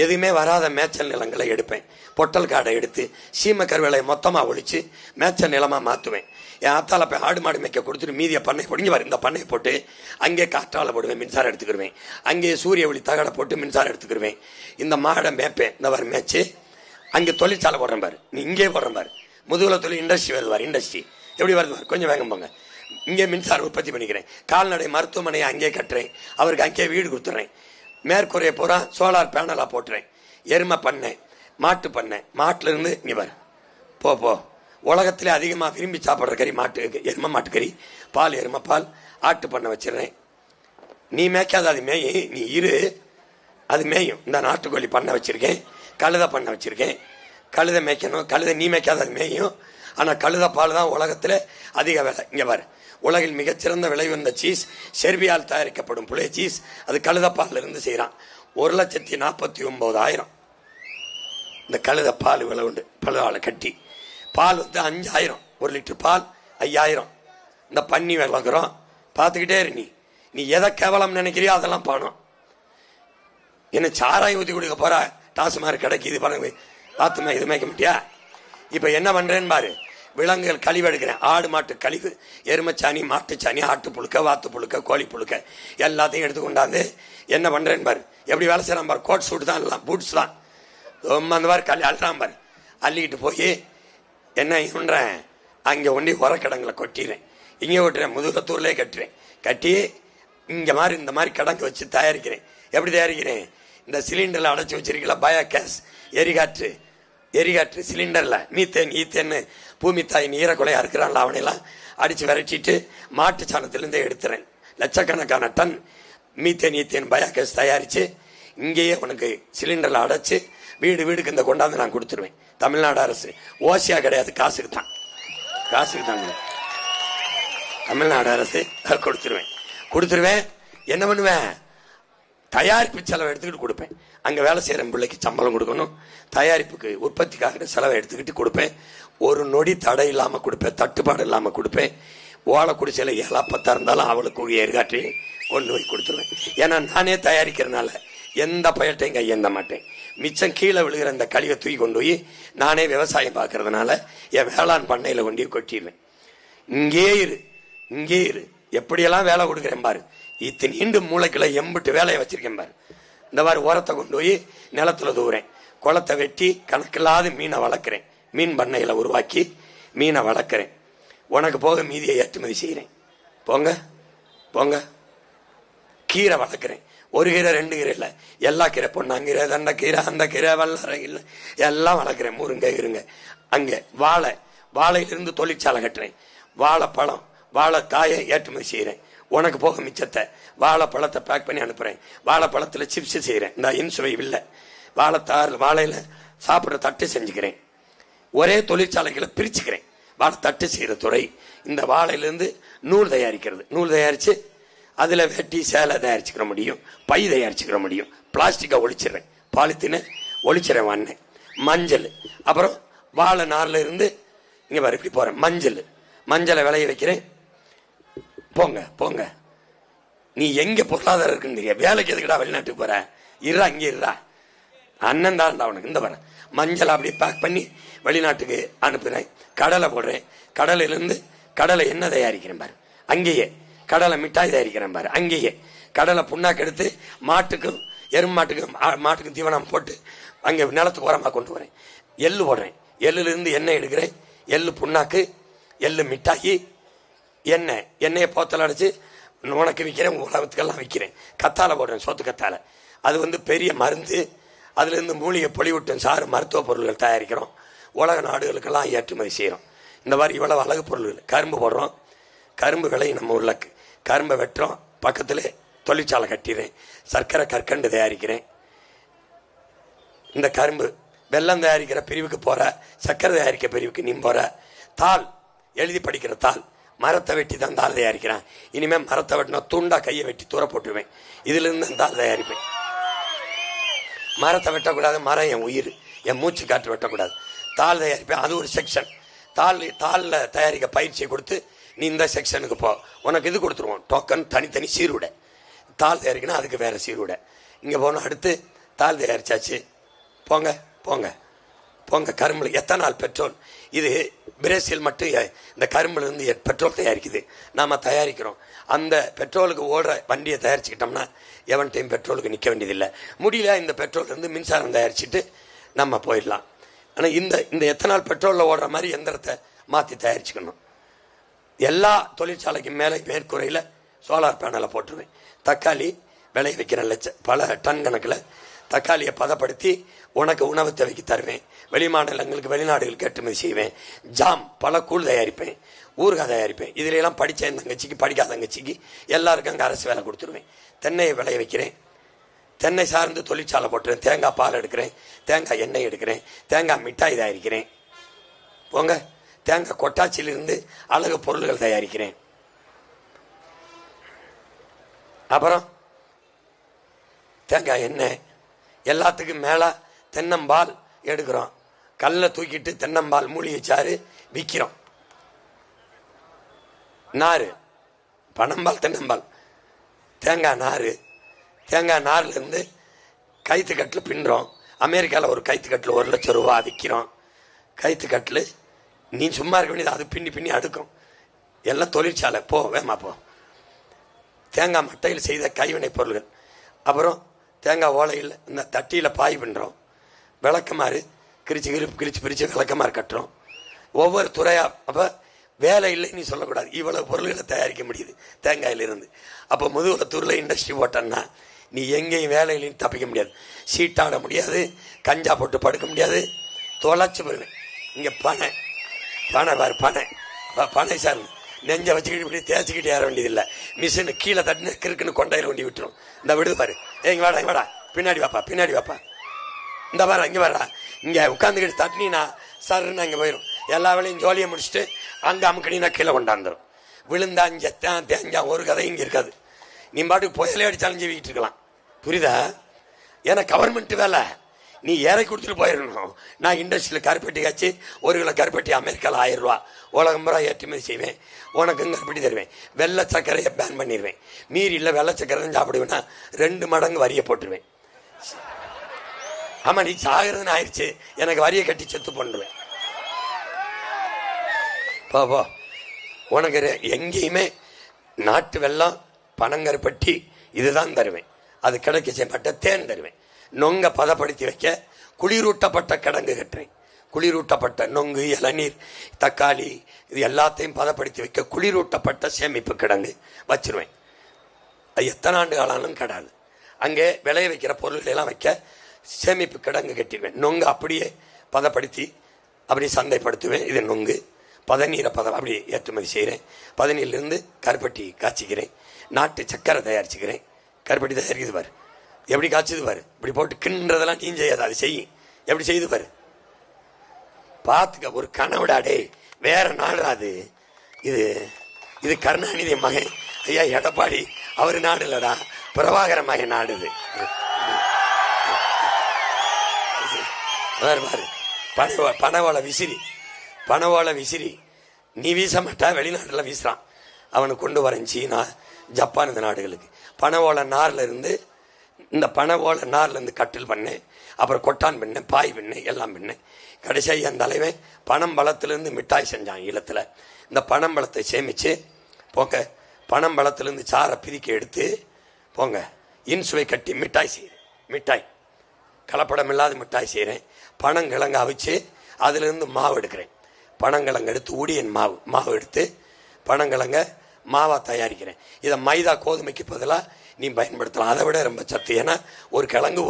எதுவுமே வராத மேய்ச்சல் நிலங்களை எடுப்பேன். பொட்டல் காடை எடுத்து சீம கருவேலையை மொத்தமா ஒழிச்சு மேய்ச்சல் நிலமா மாத்துவேன். என் ஆத்தால போய் ஆடு மாடு மேய்க்க கொடுத்துட்டு மீதிய பண்ணை பொடிங்க வரும். இந்த பண்ணை போட்டு அங்கே காற்றால போடுவேன், மின்சாரம் எடுத்துக்கிடுவேன். அங்கே சூரிய ஒளி தகடை போட்டு மின்சாரம் எடுத்துக்கிடுவேன். இந்த மாடை மேய்ப்பேன். இந்த மாதிரி மேய்ச்சி அங்கே தொழிற்சாலை போடுறேன் பாரு, நீ இங்கே போடுறேன் பாரு. முதுகுல தொழில் இண்டஸ்ட்ரி வருவார். இண்டஸ்ட்ரி எப்படி வருது, கொஞ்சம் வேகம் போங்க. இங்கே மின்சாரம் உற்பத்தி பண்ணிக்கிறேன். கால்நடை மருத்துவமனையை அங்கே கட்டுறேன். அவருக்கு அங்கே வீடு கொடுத்துறேன். மேற்கூரையை பூரா சோலார் பேனலா போட்டுறேன். எருமை பண்ணேன், மாட்டு பண்ணேன். மாட்டுல இருந்து இங்க பாரு, போ உலகத்திலே அதிகமா விரும்பி சாப்பிட்ற கறி எருமை மாட்டுக்கறி, பால் எருமை பால், ஆட்டு பண்ண வச்சிடறேன். நீ மேய்க்காத அது மேயும், நீ இரு, அது மேயும். இந்த நாட்டுக்கோழி பண்ண வச்சிருக்கேன், கழுதை பண்ண வச்சிருக்கேன். கழுதை மேய்க்கணும், கழுதை நீ மேய்க்காத அது மேயும். ஆனா கழுதை பால் தான் உலகத்துல அதிக விலை. இங்க பாரு, உலகில் மிகச்சிறந்த விலை வந்த சீஸ், செர்பியால் தயாரிக்கப்படும் புளிய சீஸ், அது கழுத பால்ல இருந்து செய்யறான். 1,49,000 இந்த கழுத பால் விலை உண்டு. பழுதால கட்டி பால் 5,000, 1 லிட்டர் பால் 5,000. இந்த பன்னி வளர்க்குறோம், பார்த்துக்கிட்டே இரு. நீ எதை கேவலம் நினைக்கிறியோ அதெல்லாம் பணம். என்ன சாராய் ஊற்றி கொடுக்க போற, டாஸ்மார்க் கடைக்கு இது பாருங்க, பார்த்துமா இது மேய்க்க மாட்டியா? இப்ப என்ன பண்றேன்னு பாரு, விலங்குகள் கழிவு எடுக்கிறேன். ஆடு மாட்டு கழிவு, எருமைச்சாணி, மாட்டுச்சாணி, ஆட்டு புழுக்க, வாத்து புழுக்க, கோழி புழுக்க எல்லாத்தையும் எடுத்து கொண்டாந்து என்ன பண்றேன்னு பாரு. எப்படி வேலை செய்யறான் பாரு. கோட் சூட் தான், எல்லாம் பூட்ஸ் தான். அந்த மாதிரி அள்ளுறான் பாரு. அள்ளிக்கிட்டு போய் என்ன பண்றேன், அங்க ஒண்டி உரக்கிடங்களை கொட்டிடுறேன். இங்கே கொட்டுறேன், முதுகத்தூர்லயே கட்டுறேன். கட்டி இங்க மாதிரி இந்த மாதிரி கிடங்கு வச்சு தயாரிக்கிறேன். எப்படி தயாரிக்கிறேன், இந்த சிலிண்டர்ல அடைச்சு வச்சிருக்கல பயோகேஸ், எரிகாற்று சிலிண்டர்ல மீத்தேன் ஈத்தேன்னு பூமி தாயின் ஈரக்குலையா இருக்கிறான்ல, அவனையெல்லாம் அடிச்சு விரட்டிட்டு மாட்டு சாணத்திலிருந்து எடுத்துறேன். லட்சக்கணக்கான டன் மீத்தேன் ஈத்தேன் பயோகேஸ் தயாரிச்சு இங்கேயே உனக்கு சிலிண்டர்ல அடைச்சு வீடுக்கு இந்த கொண்டாந்து நான் கொடுத்துருவேன். தமிழ்நாடு அரசு ஓசியா கிடையாது, காசுக்கு தான் தமிழ்நாடு அரசு கொடுத்துருவேன். என்ன பண்ணுவேன், தயாரிப்பு செலவை எடுத்துக்கிட்டு கொடுப்பேன். அங்கே வேலை செய்கிற பிள்ளைக்கு சம்பளம் கொடுக்கணும், தயாரிப்புக்கு உற்பத்திக்காக செலவை எடுத்துக்கிட்டு கொடுப்பேன். ஒரு நொடி தடை இல்லாமல் கொடுப்பேன், தட்டுப்பாடு இல்லாமல் கொடுப்பேன். ஓலை குடிசையில் 7-10 இருந்தாலும் அவளுக்கு ஏற்காட்டி கொண்டு போய் கொடுத்துருவேன். ஏன்னா நானே தயாரிக்கிறதுனால எந்த பயட்டையும் கையேந்த மாட்டேன். மிச்சம் கீழே விழுகிற இந்த கழிவை தூக்கி கொண்டு போய் நானே விவசாயம் பார்க்கறதுனால என் வேளாண் பண்ணையில் கொண்டு கொட்டிடுவேன். இங்கே இரு எப்படியெல்லாம் வேலை கொடுக்குறேன் பாரு. நீண்டு மூளைக்குள்ள எம்பிட்டு வேலையை வச்சிருக்கேன் பாரு. இந்த மாதிரி உரத்தை கொண்டு போய் நிலத்துல தூவுறேன், குளத்தை வெட்டி கணக்கில்லாத மீனை வளர்க்குறேன், மீன் பண்ணையில் உருவாக்கி மீனை வளர்க்குறேன். உனக்கு போக மீதியை ஏற்றுமதி செய்கிறேன். போங்க. கீரை வளர்க்குறேன். ஒரு கீரை 2 கீரை இல்லை, எல்லா கீரை, பொன்னாங்கீரை, தண்டைக்கீரை, அந்த கீரை, வல்லரை இல்லை, எல்லாம் வளர்க்குறேன். முருங்கை இருங்க. அங்கே வாழையிலிருந்து தொழிற்சாலை கட்டுறேன். வாழைப்பழம் வாழைக்காயை ஏற்றுமதி செய்கிறேன். உனக்கு போக மிச்சத்தை வாழைப்பழத்தை பேக் பண்ணி அனுப்புகிறேன். வாழைப்பழத்தில் சிப்ஸ் செய்கிறேன். இந்த இன்சுவை இல்லை, வாழையில் சாப்பிட்ற தட்டு செஞ்சுக்கிறேன். ஒரே தொழிற்சாலைகளை பிரிச்சுக்கிறேன். வாழை தட்டு செய்கிற துறை. இந்த வாழையிலேருந்து நூல் தயாரிக்கிறது. நூல் தயாரித்து அதில் வெட்டி சேலை தயாரிச்சுக்கிற முடியும், பை தயாரிச்சுக்கிற முடியும். பிளாஸ்டிக்கை ஒழிச்சிடுறேன், பாலித்தீனை ஒழிச்சிடறேன். வண்ணேன் மஞ்சள், அப்புறம் வாழை நாரில் இருந்து இங்கே வர இப்படி போகிறேன். மஞ்சளை விளைய வைக்கிறேன். போங்க. நீ எங்கே பொருளாதாரம் இருக்குன்னு தெரியாது, வேலைக்கு எதுக்குடா வெளிநாட்டுக்கு போற? இங்கே இருறா, அண்ணன் தான் அவனுக்கு. இந்த வர மஞ்சள் அப்படியே பேக் பண்ணி வெளிநாட்டுக்கு அனுப்புகிறேன். கடலை போடுறேன். கடலையிலேருந்து கடலை என்ன தயாரிக்கிறேன் பாரு. அங்கேயே கடலை மிட்டாய் தயாரிக்கிறேன் பாரு. அங்கேயே கடலை புண்ணாக்கு எடுத்து மாட்டுக்கும் மாட்டுக்கும் தீவனம் போட்டு அங்கே நிலத்துக்கு உரமாக கொண்டு வரேன். எள்ளு போடுறேன். எள்ளுலேருந்து எண்ணெய் எடுக்கிறேன். எள்ளு புண்ணாக்கு, எள்ளு மிட்டாயி, எண்ணெயை போத்தல் அடைச்சு உனக்கு விற்கிறேன், உலகத்துக்கெல்லாம் விற்கிறேன். கத்தாழை போடுறேன், சோத்து கத்தாழை. அது பெரிய மருந்து. அதுலேருந்து மூலிகை பொலிவுட்டும் சாறு மருத்துவ பொருள்கள் தயாரிக்கிறோம். உலக நாடுகளுக்கெல்லாம் ஏற்றுமதி செய்கிறோம். இந்த மாதிரி இவ்வளவு அழகு பொருள்கள். கரும்பு போடுறோம். கரும்பு விலை நம்ம உள்ளக்கு. கரும்பை வெட்டுறோம், பக்கத்தில் தொழிற்சாலை கட்டிடுறேன். சர்க்கரை கற்கண்டு தயாரிக்கிறேன். இந்த கரும்பு வெல்லம் தயாரிக்கிற பிரிவுக்கு போகிற, சர்க்கரை தயாரிக்கிற பிரிவுக்கு நீ போகிற. தாள் எழுதி படிக்கிற தாள், மரத்தை வெட்டி தான் தாள் தயாரிக்கிறேன். இனிமேல் மரத்தை வெட்டினா துண்டா கையை வெட்டி தூர போட்டுருவேன். இதுலேருந்து தாள் தயாரிப்பேன். மரத்தை வெட்டக்கூடாது, மரம் என் உயிர், என் மூச்சு காற்று வெட்டக்கூடாது. தாள் தயாரிப்பேன். அது ஒரு செக்ஷன். தாளில் தயாரிக்க பயிற்சியை கொடுத்து நீ இந்த செக்ஷனுக்கு போ, உனக்கு இது கொடுத்துருவோம் டோக்கன், தனித்தனி சீருடை. தாள் தயாரிக்கணும், அதுக்கு வேற சீருடை. இங்கே போனோம். அடுத்து தாள் தயாரிச்சாச்சு. போங்க. கரும்புல எத்தனால் பெட்ரோல். இது பிரேசில் மட்டும் இந்த கரும்புல இருந்து பெட்ரோல் தயாரிக்குது. நாம தயாரிக்கிறோம். அந்த பெட்ரோலுக்கு ஓடுற வண்டியை தயாரிச்சுக்கிட்டோம்னா எவன் டைம் பெட்ரோலுக்கு நிற்க வேண்டியதில்லை. முடியல, இந்த பெட்ரோல் இருந்து மின்சாரம் தயாரிச்சுட்டு நம்ம போயிடலாம். ஆனால் இந்த எத்தனால் பெட்ரோலில் ஓடுற மாதிரி எந்திரத்தை மாற்றி தயாரிச்சுக்கணும். எல்லா தொழிற்சாலைக்கு மேலே மேற்கூரையில் சோலார் பேனலை போட்டுருவேன். தக்காளி விளைய வைக்கிற பல டன் கணக்கில் தக்காளியை பதப்படுத்தி உனக்கு உணவு தேவைக்கு தருவேன். வெளிமாநிலங்களுக்கு வெளிநாடுகளுக்கு ஏற்றுமதி செய்வேன். ஜாம் பல கூழ் தயாரிப்பேன், ஊறுகாய் தயாரிப்பேன். இதுல எல்லாம் படித்த என் தங்கச்சிக்கு படிக்காத தங்கச்சிக்கு எல்லாருக்கும் அங்கே அரசு வேலை கொடுத்துருவேன். தென்னையை விளைய வைக்கிறேன். தென்னை சார்ந்து தொழிற்சாலை போட்டுறேன். தேங்காய் பால் எடுக்கிறேன், தேங்காய் எண்ணெய் எடுக்கிறேன், தேங்காய் மிட்டாய் தயாரிக்கிறேன். தேங்காய் கொட்டாச்சியிலிருந்து அழகு பொருள்கள் தயாரிக்கிறேன். அப்புறம் தேங்காய் எண்ணெய் எல்லாத்துக்கும் மேலே தென்னம்பால் எடுக்கிறோம். கல்லை தூக்கிட்டு தென்னம்பால் மூலிகை சாறு விற்கிறோம். நாறு, பனம்பால், தென்னம்பால், தேங்காய் நார்லேருந்து கைத்துக்கட்டில் பின்னுறோம். அமெரிக்காவில் ஒரு கைத்துக்கட்டில் 1 லட்சம் ரூபா விற்கிறோம். கைத்துக்கட்டில் நீ சும்மா இருக்க வேண்டியது, அது பின்னி அடுக்கும். எல்லாம் தொழிற்சாலை. வேமா போ. தேங்காய் மட்டையில் செய்த கைவினை பொருள்கள். அப்புறம் தேங்காய் ஓலையில் இந்த தட்டியில் பாய் பண்ணுறோம். விளக்கமாறு கிழிச்சு விளக்கமாறு கட்டுறோம். ஒவ்வொரு துறையா. அப்போ வேலை இல்லை நீ சொல்லக்கூடாது. இவ்வளவு பொருள்களை தயாரிக்க முடியுது தேங்காயிலிருந்து. அப்போ முதுகுளத்தூரில் இண்டஸ்ட்ரி போட்டோன்னா நீ எங்கேயும் வேலை இல்லைன்னு தப்பிக்க முடியாது. சீட்டாட முடியாது, கஞ்சா போட்டு படுக்க முடியாது, தொலைச்சு போயிடுவேன். இங்கே பனை சார் நெஞ்சை வச்சுக்கிட்டு இப்படி தேய்ச்சிக்கிட்டு ஏற வேண்டியதில்லை. மிஷினு கீழே தட்டின கிறுக்குன்னு கொண்டையில் வண்டி விட்டுரும். இந்த விடுது பாரு. இங்கே வாடா, பின்னாடி வாப்பா. இந்த பாரு, இங்கே வாடா. இங்கே உட்காந்துக்கிட்டு தட்டினா சருன்னு அங்கே போயிடும். எல்லா வேலையும் ஜோலியை முடிச்சுட்டு அங்கே அமுக்கணினா கீழே கொண்டாந்துடும். விழுந்தா தேஞ்சா ஒரு கதை இங்கே இருக்காது. நீ பாட்டுக்கு புயலே அடிச்சாலும் ஜீவிக்கிட்டு இருக்கலாம். புரியுதா? ஏன்னா கவர்மெண்ட் வேலை, நீ ஏறை கொடுத்துட்டு போயிடணும். நான் இண்டஸ்ட்ரியில் கருப்பட்டி காய்ச்சி 1 கிலோ கருப்பட்டி அமெரிக்காவில் 1000 ரூபா, உலகம் பூரா ஏற்றுமதி செய்வேன், உனக்கும் கருப்பட்டி தருவேன். வெள்ளை சர்க்கரையை பேன் பண்ணிடுவேன். மீறி இல்லை வெள்ளை சர்க்கரை தான் சாப்பிடுவேன்னா 2 மடங்கு வரியை போட்டுருவேன். ஆமா, நீ சாகிறதுன்னு ஆயிடுச்சு, எனக்கு வரியை கட்டி செத்து பண்ணுவேன். போ உனக்கு எங்கேயுமே நாட்டு வெல்லம், பனங்கருப்பட்டி இதுதான் தருவேன். அது கிடைக்க செய்யப்பட்ட தேன் தருவேன். நொங்க பதப்படுத்தி வைக்க குளிரூட்டப்பட்ட கிடங்கு கட்டுறேன். குளிரூட்டப்பட்ட நொங்கு, இளநீர், தக்காளி இது எல்லாத்தையும் பதப்படுத்தி வைக்க குளிரூட்டப்பட்ட சேமிப்பு கிடங்கு வச்சிருவேன். அது எத்தனை ஆண்டு காலம் கிடாது. அங்கே விளைய வைக்கிற பொருள்களை எல்லாம் வைக்க சேமிப்பு கிடங்கு கட்டிடுவேன். நொங்கு அப்படியே பதப்படுத்தி அப்படியே சந்தைப்படுத்துவேன். இது நொங்கு. பதநீரை அப்படி ஏற்றுமதி செய்கிறேன். பதநீரிலிருந்து கருப்பட்டி காய்ச்சிக்கிறேன். நாட்டு சக்கரை தயாரிச்சுக்கிறேன். கருப்பட்டி தயாரிக்குது பாரு, எப்படி காய்ச்சது பாரு. இப்படி போட்டு கிண்டுறதெல்லாம் நீ செய்யாது, அது செய்யும். எப்படி செய்து பாரு, பார்த்துக்க. ஒரு கனவுடாடே, வேற நாடுறாது இது. இது கருணாநிதி மகன் ஐயா எடப்பாடி, அவர் நாடு இல்லடா, பிரபாகர மகன் நாடுது. பனவோல விசிறி, பனவோல விசிறி நீ வீச மாட்டா, வெளிநாட்டில் வீசுறான். அவனை கொண்டு வரேன் சீனா, ஜப்பான் இந்த நாடுகளுக்கு. பனவோல நார்ல இருந்து, இந்த பனவோல நார்ல இருந்து கட்டில் பண்ணேன், அப்புறம் கொட்டான் பண்ணேன், பாய் பண்ணேன், எல்லாம் பண்ணேன். கடைசியாக என் தலைவன் பனம்பழத்திலிருந்து மிட்டாய் செஞ்சான் ஈழத்தில். இந்த பனம்பழத்தை சேமிச்சு போங்க, பனம்பழத்திலிருந்து சாரை பிரிக்க எடுத்து போங்க, இன்சுவை கட்டி மிட்டாய் செய்கிறேன். மிட்டாய் கலப்படம் இல்லாத மிட்டாய் செய்கிறேன். பனங்கிழங்கு அவிச்சு அதிலிருந்து மாவு எடுக்கிறேன். பனங்கிழங்கு எடுத்து ஊடியன் மாவு எடுத்து பனங்கிழங்க மாவா தயாரிக்கிறேன். இதை மைதா கோதுமைக்கு பதிலாக நீ பயன்படுத்தலாம். அதை விட ரொம்ப சத்து. ஏன்னா ஒரு கிழங்கு,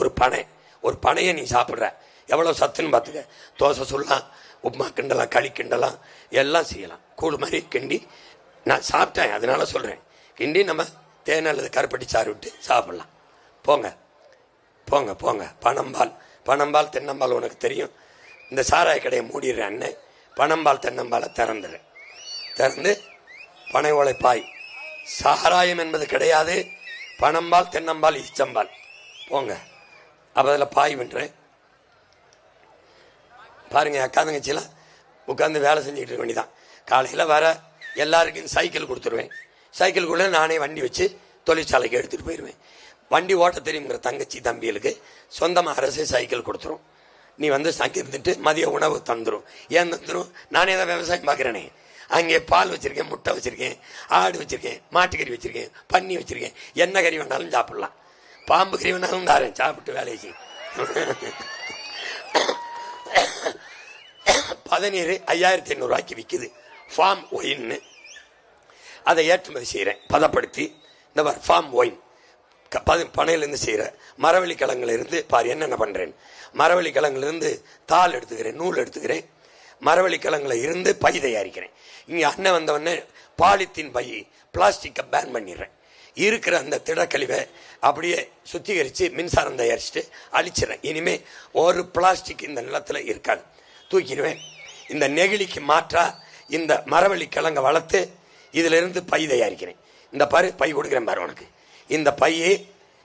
ஒரு பனையை நீ சாப்பிட்ற, எவ்வளோ சத்துன்னு பார்த்துக்க. தோசை சொல்லலாம், உப்புமா கிண்டலாம், களி கிண்டலாம், எல்லாம் செய்யலாம். கூழ் மாதிரி கிண்டி நான் சாப்பிட்டேன், அதனால சொல்கிறேன். கிண்டி நம்ம தேன் அல்லது கருப்பட்டி சாறு விட்டு சாப்பிட்லாம். போங்க போங்க போங்க. பனம்பால் தென்னம்பால் உனக்கு தெரியும். இந்த சாராய கடையை மூடிடுறேன் அண்ணன். பனம்பால் தென்னம்பாலை திறந்து பனை ஓலை பாய். சாராயம் என்பது கிடையாது. பனம்பால் தென்னம்பால் ஈச்சம்பால். போங்க. அப்போ அதில் பாய் பண்ணுறேன் பாருங்க. அக்கா தங்கச்சிலாம் உட்காந்து வேலை செஞ்சுக்கிட்டு இருக்க வேண்டியதான். காலையில் வர எல்லாருக்கும் சைக்கிள் கொடுத்துருவேன். சைக்கிள்குள்ளே நானே வண்டி வச்சு தொழிற்சாலைக்கு எடுத்துகிட்டு போயிடுவேன். வண்டி ஓட்ட தெரியுங்கிற தங்கச்சி தம்பிகளுக்கு சொந்தமாக அரசே சைக்கிள் கொடுத்துரும். நீ வந்து சைக்கிள் இருந்துட்டு மதிய உணவு தந்துடும். ஏன் தந்துடும்? நானே தான் விவசாயம் பார்க்குறேனே. அங்கே பால் வச்சிருக்கேன், முட்டை வச்சிருக்கேன், ஆடு வச்சிருக்கேன், மாட்டுக்கறி வச்சிருக்கேன், பன்னி வச்சிருக்கேன். என்ன கறி வேணாலும் சாப்பிடலாம். பாம்பு கறி வேணாலும் தாரேன், சாப்பிட்டு வேலையை செய்யும். பதநீர் 5500 ரூபாய்க்கு விற்குது. ஃபார்ம் ஒயின்னு அதை ஏற்றுமதி செய்கிறேன். பதப்படுத்தி இந்த ஃபார்ம் ஒயின் பனையிலிருந்து செய்கிற மரவள்ளி கிழங்குல இருந்து பாரு என்னென்ன பண்ணுறேன். மரவள்ளி கிழங்குலேருந்து தாள் எடுத்துக்கிறேன், நூல் எடுத்துக்கிறேன். மரவள்ளி கிழங்குல இருந்து பை தயாரிக்கிறேன். இங்கே அண்ணன் வந்தவொடனே பாலித்தீன் பை, பிளாஸ்டிக்கை பேன் பண்ணிடுறேன். இருக்கிற அந்த திடக்கழிவை அப்படியே சுத்திகரித்து மின்சாரம் தயாரிச்சுட்டு அழிச்சிடறேன். இனிமே ஒரு பிளாஸ்டிக் இந்த நிலத்தில் இருக்காது, தூக்கிடுவேன். இந்த நெகிழிக்கு மாற்றா இந்த மரவள்ளி கிழங்கை வளர்த்து இதுல இருந்து பை தயாரிக்கிறேன். இந்த பாரு பை கொடுக்குறேன் பாரு உனக்கு. இந்த பையை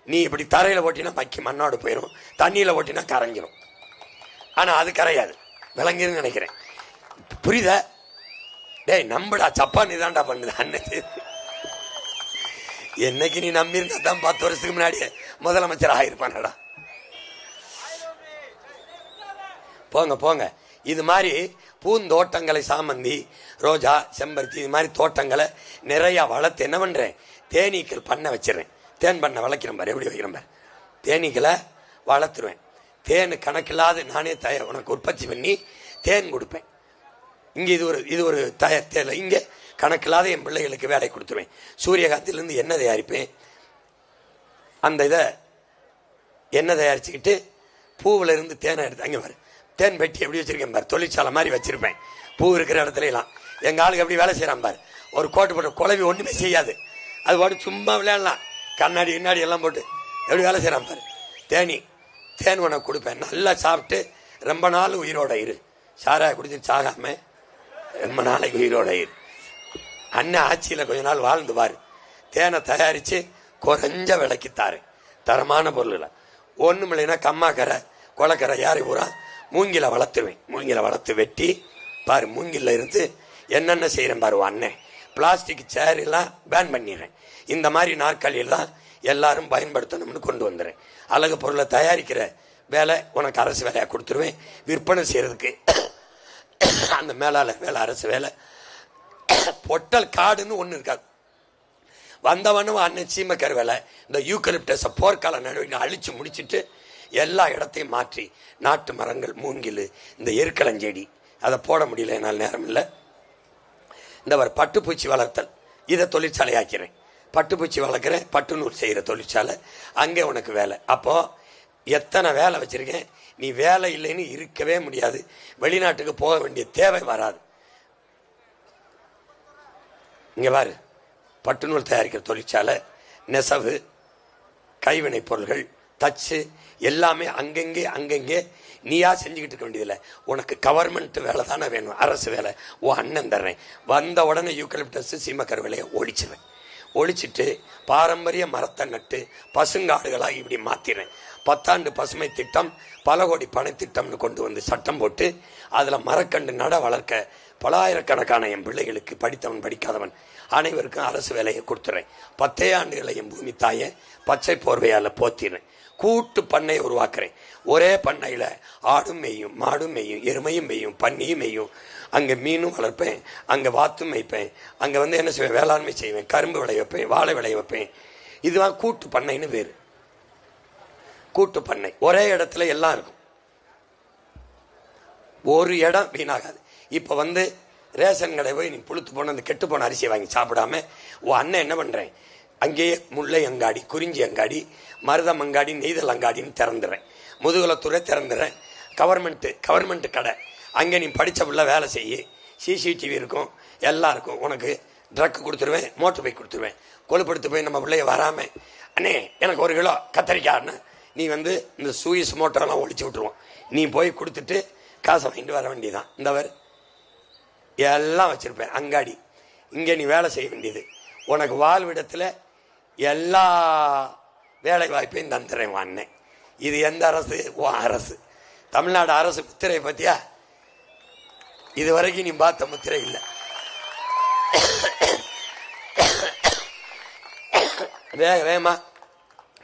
நீ இப்படி தரையில ஓட்டினா மக்கி மண்ணோடு போயிடும், தண்ணியில ஓட்டினா கரைஞ்சிடும். ஆனா அது கரையாது, விளங்கிருன்னு நினைக்கிறேன். புரியுதா? டேய் நம்படா, சப்பான் இதான்டா பண்ணுது அன்னைக்கு. என்னைக்கு நீ நம்பி இருந்தா தான் 10 வருஷத்துக்கு முன்னாடியே முதலமைச்சர் ஆகிருப்பானடா. போங்க போங்க. இது மாதிரி பூந்தோட்டங்களை, சாமந்தி, ரோஜா, செம்பருத்தி, இது மாதிரி தோட்டங்களை நிறைய வளர்த்து என்ன பண்றேன், தேனீக்கள் பண்ண வச்சிடறேன். தேன் பண்ண வளர்க்கிறேன் பாரு, எப்படி வைக்கிறேன் பாரு. தேனீக்களை வளர்த்துருவேன். தேன் கணக்கில்லாத நானே உனக்கு உற்பத்தி பண்ணி தேன் கொடுப்பேன். இங்கே இது ஒரு தேவை. இங்கே கணக்கில்லாத என் பிள்ளைகளுக்கு வேலை கொடுத்துருவேன். சூரியகாந்திலிருந்து எண்ணெய் தயாரிப்பேன். அந்த இதை எண்ணெய் தயாரிச்சுக்கிட்டு பூவில் இருந்து தேனை எடுத்து அங்கே பாரு, தேன் பெட்டி எப்படி வச்சிருக்கேன் பாரு, தொழிற்சாலை மாதிரி வச்சிருப்பேன். பூ இருக்கிற இடத்துல எல்லாம் எங்க ஆளுக்கு எப்படி வேலை செய்யறான் பாரு. ஒரு கோட்டு போட்டு குழவி ஒண்ணுமே செய்யாது, அது போட்டு சும்மா விளையாடலாம். கண்ணாடி கண்ணாடி எல்லாம் போட்டு எப்படி வேலை செய்யறான் பாரு. தேன் உனக்கு கொடுப்பேன். நல்லா சாப்பிட்டு ரொம்ப நாள் உயிரோட இரு. சாராய குடிச்சு சாகாம ரொம்ப நாளைக்கு உயிரோட இரு. அண்ணன் ஆட்சியில் கொஞ்ச நாள் வாழ்ந்து பாரு. தேனை தயாரிச்சு குறைஞ்ச விலைக்கு தாரு. தரமான பொருள். ஒண்ணும் இல்லைன்னா கம்மாக்கரை கொலக்கரை யாரை பூரா மூங்கில வளர்த்துவேன். மூங்கில வளர்த்து வெட்டி பாரு, மூங்கில இருந்து என்னென்ன செய்யறேன் பாரு அண்ணன். பிளாஸ்டிக் சேர் எல்லாம் பேன் பண்ணிடுறேன். இந்த மாதிரி நாற்காலியில் தான் எல்லாரும் பயன்படுத்தணும்னு கொண்டு வந்துடுறேன். அழகு பொருளை தயாரிக்கிற வேலை உனக்கு அரசு வேலையாக கொடுத்துருவேன். விற்பனை செய்யறதுக்கு அந்த மேலாளர் வேலை, அரசு வேலை. பொட்டல் காடுன்னு ஒன்று இருக்காது. வந்தவனும் அண்ணன் சீமக்கர் வேலை. இந்த யூக்கலிப்டஸை போர்க்கால நடுவில் அழிச்சு முடிச்சுட்டு எல்லா இடத்தையும் மாற்றி நாட்டு மரங்கள், மூங்கில், இந்த எருக்களஞ்செடி அதை போட முடியல, என்னால் நேரம் இல்லை. இந்த பட்டுப்பூச்சி வளர்த்தல், இதை தொழிற்சாலை ஆக்கிறேன். பட்டுப்பூச்சி வளர்க்குறேன், பட்டு நூல் செய்கிற தொழிற்சாலை, அங்கே உனக்கு வேலை. அப்போ எத்தனை வேலை வச்சிருக்கேன். நீ வேலை இல்லைன்னு இருக்கவே முடியாது. வெளிநாட்டுக்கு போக வேண்டிய தேவை வராது. இங்கே பாரு, பட்டு நூல் தயாரிக்கிற தொழிற்சாலை, நெசவு, கைவினை பொருள்கள், தச்சு எல்லாமே அங்கங்கே நீயா செஞ்சுக்கிட்டு இருக்க வேண்டியதில்லை. உனக்கு கவர்மெண்ட் வேலை தானே வேணும், அரசு வேலை. அண்ணன் தர்றேன். வந்த உடனே யூக்கலிப்டஸ் சீமக்கர் வேலையை ஒழிச்சுவேன். ஒழிச்சிட்டு பாரம்பரிய மரத்தை நட்டு பசுங்காடுகளாக இப்படி மாத்திரேன். 10 ஆண்டு பசுமை திட்டம், பல கோடி பண திட்டம்னு கொண்டு வந்து சட்டம் போட்டு அதில் மரக்கண்டு நட வளர்க்க பலாயிரக்கணக்கான என் பிள்ளைகளுக்கு, படித்தவன் படிக்காதவன் அனைவருக்கும் அரசு வேலையை கொடுத்துறேன். 10 ஆண்டுகளை என் பூமி தாயை பச்சை போர்வையால் போத்திடுறேன். கூட்டு பண்ணை உருவாக்குறேன். ஒரே பண்ணையில் ஆடும் மேயும், மாடும் மேயும், எருமையும் மேயும், பன்னியும் மேயும். அங்கே மீனும் வளர்ப்பேன், அங்கே வாத்தும் வைப்பேன், அங்கே என்ன செய்வேன், வேளாண்மை செய்வேன், கரும்பு விளைய வைப்பேன், வாழை விளைய வைப்பேன். இதுதான் கூட்டு பண்ணைன்னு பேரு. கூட்டு பண்ணை ஒரே இடத்துல எல்லாம் இருக்கும். ஒரு இடம் வீணாகாது. இப்போ ரேஷன் கடை போய் நீ புளுத்து போன அந்த கெட்டு போன அரிசியை வாங்கி சாப்பிடாம அண்ணன் என்ன பண்றேன், அங்கேயே முல்லை அங்காடி, குறிஞ்சி அங்காடி, மருதம் அங்காடி, நெய்தல் அங்காடின்னு திறந்துடுறேன். முதுகுலத்துறை திறந்துடுறேன். கவர்மெண்ட் கடை, அங்கே நீ படித்த பிள்ளை வேலை செய்ய, சிசிடிவி இருக்கும், எல்லாம் இருக்கும். உனக்கு ட்ரக் கொடுத்துருவேன், மோட்டர் பைக் கொடுத்துருவேன். கொழுப்படுத்து போய் நம்ம பிள்ளைய வராமல், அண்ணே எனக்கு 1 கிலோ கத்தரிக்காய்னா நீ இந்த சூயிஸ் மோட்டரெல்லாம் ஒழிச்சு விட்டுருவோம். நீ போய் கொடுத்துட்டு காசை வாங்கிட்டு வர வேண்டியதான். இந்தவர் எல்லாம் வச்சிருப்பேன் அங்காடி. இங்கே நீ வேலை செய்ய வேண்டியது. உனக்கு வாழ்விடத்தில் எல்லா வேலை வாய்ப்பையும் தந்துடுறேன் அண்ணன். இது எந்த அரசு? அரசு. தமிழ்நாடு அரசு முத்திரை பத்தியா? இது வரைக்கும் நீ பார்த்த முத்திரை இல்லை. வேகமா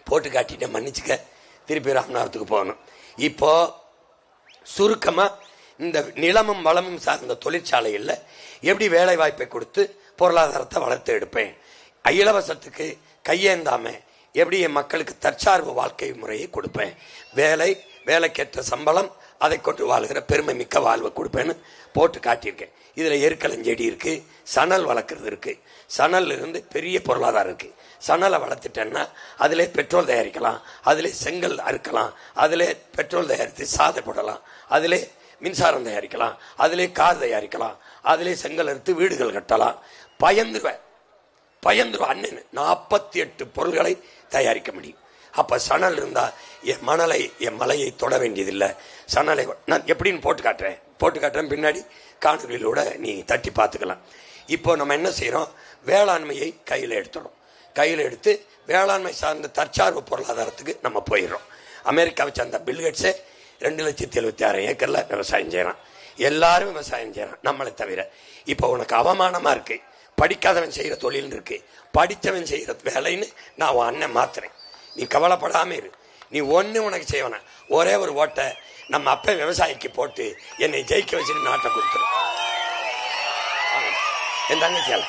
போட்டு காட்டிட்ட, மன்னிச்சுக்க. திருப்பி ராமநாதத்துக்கு போகணும். இப்போ சுருக்கமா இந்த நிலமும் வளமும் சார்ந்த தொழிற்சாலையில் எப்படி வேலை வாய்ப்பை கொடுத்து பொருளாதாரத்தை வளர்த்து எடுப்பேன், இலவசத்துக்கு கையேந்தாம எப்படி என் மக்களுக்கு தற்சார்பு வாழ்க்கை முறையை கொடுப்பேன், வேலைக்கேற்ற சம்பளம், அதை கொண்டு வாழ்கிற பெருமை மிக்க வாழ்வை கொடுப்பேன்னு போட்டு காட்டியிருக்கேன். இதுல எருக்களஞ்செடி இருக்கு, சணல் வளர்க்கறது இருக்கு. சணல் இருந்து பெரிய பொருளாதாரம் இருக்கு. சணலை வளர்த்துட்டேன்னா அதிலே பெட்ரோல் தயாரிக்கலாம், அதிலே செங்கல் அறுக்கலாம், அதிலே பெட்ரோல் தயாரித்து சாதை போடலாம், அதிலே மின்சாரம் தயாரிக்கலாம், அதிலே கார் தயாரிக்கலாம், அதிலே செங்கல் அறுத்து வீடுகள் கட்டலாம். பயந்துருவேன் அண்ணன் 48 பொருள்களை தயாரிக்க முடியும். அப்ப சணல் இருந்தா என் மலையை தொட வேண்டியதில்லை. சணலை நான் எப்படின்னு போட்டு காட்டுறேன். பின்னாடி காணொலியிலூட நீ தட்டி பார்த்துக்கலாம். இப்போ நம்ம என்ன செய்யறோம், வேளாண்மையை கையில் எடுத்து வேளாண்மை சார்ந்த தற்சார்பு பொருளாதாரத்துக்கு நம்ம போயிடுறோம். அமெரிக்காவை சார்ந்த பில்கேட்ஸே 2,76,000 ஏக்கர்ல விவசாயம் செய்யறான். எல்லாரும் விவசாயம் செய்யறான், நம்மளை தவிர. இப்போ உனக்கு அவமானமா இருக்கு, படிக்காதவன் செய்யற தொழில் இருக்கு, படித்தவன் செய்யற வேலைன்னு நான் உன் அண்ணன் மாத்துறேன். நீ கவலைப்படாம இரு. நீ உனக்கு செய்வன ஒரே ஒரு ஓட்டை நம்ம அப்ப விவசாயிக்கு போட்டு என்னை ஜெயிக்க வச்சுட்டு நாட்டை கொடுத்துரு. என் தங்கச்சியால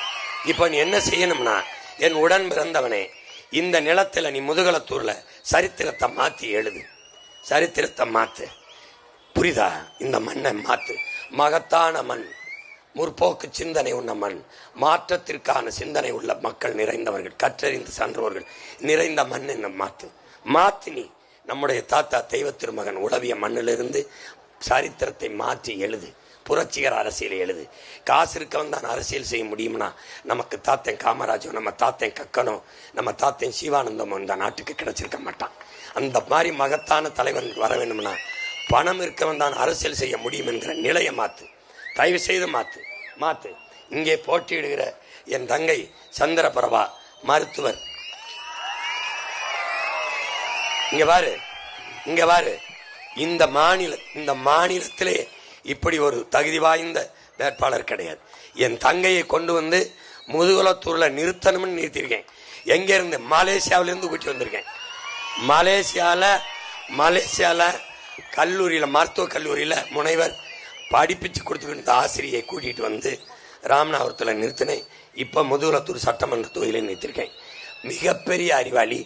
இப்போ நீ என்ன செய்யணும்னா, என் உடன் பிறந்தவனே, இந்த நிலத்துல நீ முதுகலத்தூர்ல சரித்திரத்தை மாத்தி எழுது. சரித்திரத்தை மாத்து, புரியுதா? இந்த மண்ணை மாத்து. மகத்தான மண், முற்போக்கு சிந்தனை உள்ள மண், மாற்றத்திற்கான சிந்தனை உள்ள மக்கள் நிறைந்தவர்கள், கற்றறிந்து சான்றவர்கள் நிறைந்த மண் என்ன மாத்து. நீ நம்முடைய தாத்தா தெய்வ திருமகன் உளவிய மண்ணிலிருந்து சரித்திரத்தை மாற்றி எழுது. புரட்சிகர அரசியலை எழுது. காசு இருக்கவன் தான் அரசியல் செய்ய முடியும்னா நமக்கு தாத்தன் காமராஜோ, நம்ம தாத்தன் கக்கனோ, நம்ம தாத்தன் சிவானந்தமோ இந்த நாட்டுக்கு கிடைச்சிருக்க மாட்டான். அந்த மாதிரி மகத்தான தலைவன் வர வேண்டும்னா பணம் இருக்கவன் தான் அரசியல் செய்ய முடியும் என்கிற நிலையை மாத்து. தயவு செய்து மாத்து. இங்கே போட்டியிடுகிற என் தங்கை சந்திரபிரபா மருத்துவர், இங்க பாரு இந்த மாநிலத்திலே இப்படி ஒரு தகுதி வாய்ந்த வேட்பாளர் கிடையாது. என் தங்கையை கொண்டு வந்து முதுகுலத்தூர்ல நிறுத்தணும்னு நிறுத்திருக்கேன். எங்க இருந்து? மலேசியாவிலிருந்து கூட்டி வந்திருக்கேன். மலேசியால கல்லூரியில, மருத்துவ கல்லூரியில முனைவர் படிப்பிச்சு கொடுத்துக்கிட்ட ஆசிரியை கூட்டிட்டு வந்து ராமநாதபுரத்தில் நிறுத்தினேன். இப்ப முதுகுலத்தூர் சட்டமன்ற தொகுதியில நிறுத்திருக்கேன். மிகப்பெரிய அறிவாளி.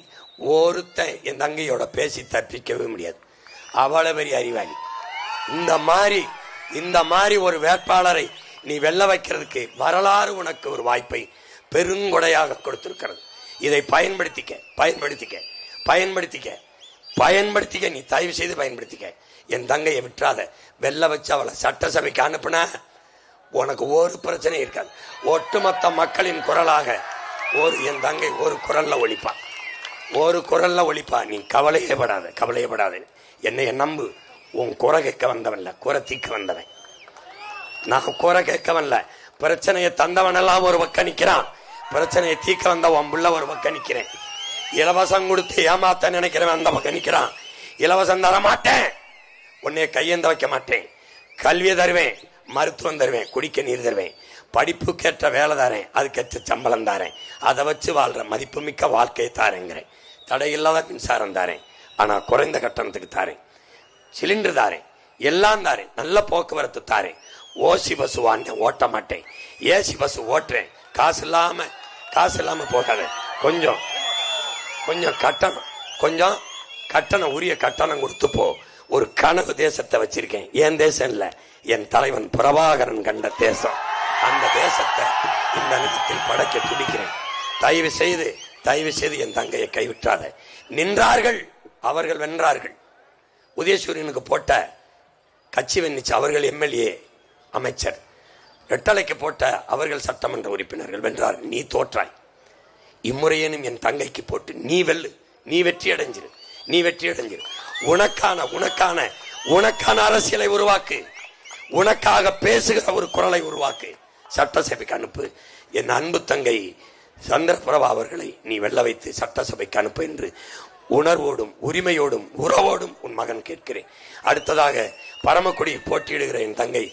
ஒருத்தன் என் தங்கையோட பேசி தப்பிக்கவே முடியாது. அவ்வளவு பெரிய அறிவாளி. இந்த மாதிரி ஒரு வேட்பாளரை நீ வெல்ல வைக்கிறதுக்கு வரலாறு உனக்கு ஒரு வாய்ப்பை பெருங்கொடையாக கொடுத்திருக்கிறது. இதை பயன்படுத்திக்க. நீ தயவு செய்து பயன்படுத்திக்க. என் தங்கையை விட்டுறாத. வெல்ல வச்சு அவளை சட்டசபைக்கு அனுப்புன உனக்கு ஒரு பிரச்சனை இருக்காது. ஒட்டுமொத்த மக்களின் குரலாக என் தங்கை ஒரு குரல்ல ஒழிப்பா. நீ கவலையப்படாத. என்னைய நம்பு. உன் குறை கேட்க வந்தவன்ல, குறை தீக்க வந்தவன். நான் குறை கேட்க வரல. பிரச்சனையை தந்தவன் எல்லாம் ஒரு பக்கம் நிக்கிறான். பிரச்சனையை தீக்க வந்த உன் புள்ள ஒரு பக்கம் நிக்கிறேன். இலவசம் கொடுத்து ஏமாத்த நினைக்கிறவன் அந்த பக்கம் நிக்கிறான். இலவசம் தர மாட்டேன், உன்னைய கையெந்த வைக்க மாட்டேன். கல்வியை தருவேன், மருத்துவம் தருவேன், குடிக்க நீர் தருவேன், படிப்புக்கேற்ற வேலை தாரேன், அதுக்கேற்ற சம்பளம் தாரேன், அதை வச்சு வாழ்ற மதிப்புமிக்க வாழ்க்கையை தாரேங்கிறேன். தடையில்லாத மின்சாரம் தாரேன், ஆனா குறைந்த கட்டணத்துக்கு தாரேன். சிலிண்டர் தாரேன், எல்லாம் தாரேன். நல்ல போக்குவரத்து தாரேன். ஓசி பஸ் ஓட்ட மாட்டேன், ஏசி பஸ் ஓட்டுறேன். காசு இல்லாம போகாத. கொஞ்சம் கட்டணம் உரிய கட்டணம் கொடுத்து போ. ஒரு கனவு தேசத்தை வச்சிருக்கேன். என் தேசம் இல்ல, என் தலைவன் பிரபாகரன் கண்ட தேசம். அந்த தேசத்தை இந்த நிலத்தில் படைக்க துடிக்கிறேன். தயவு செய்து என் தங்கையை கைவிட்டாத. நின்றார்கள், அவர்கள் வென்றார்கள். உதயசூரியனுக்கு போட்ட கட்சி வென்னிச்சு, அவர்கள் எம்எல்ஏ அமைச்சர். ரெட்டலைக்கு போட்ட அவர்கள் சட்டமன்ற உறுப்பினர்கள் வென்றார்கள். நீ தோற்றாய். இம்முறையேனும் என் தங்கைக்கு போட்டு நீ வெல்லு. நீ வெற்றி அடைஞ்சிரு. உனக்கான அரசியலை உருவாக்கு. உனக்காக பேசுகிற ஒரு குரலை உருவாக்கு. சட்டசபைக்கு அனுப்பு. என் அன்பு தங்கை சந்திரபிரபா அவர்களை நீ வெல்ல வைத்து சட்டசபைக்கு அனுப்பு என்று உணர்வோடும் உரிமையோடும் உறவோடும் உன் மகன் கேட்கிறேன். அடுத்ததாக பரமக்குடியில் போட்டியிடுகிற என் தங்கை,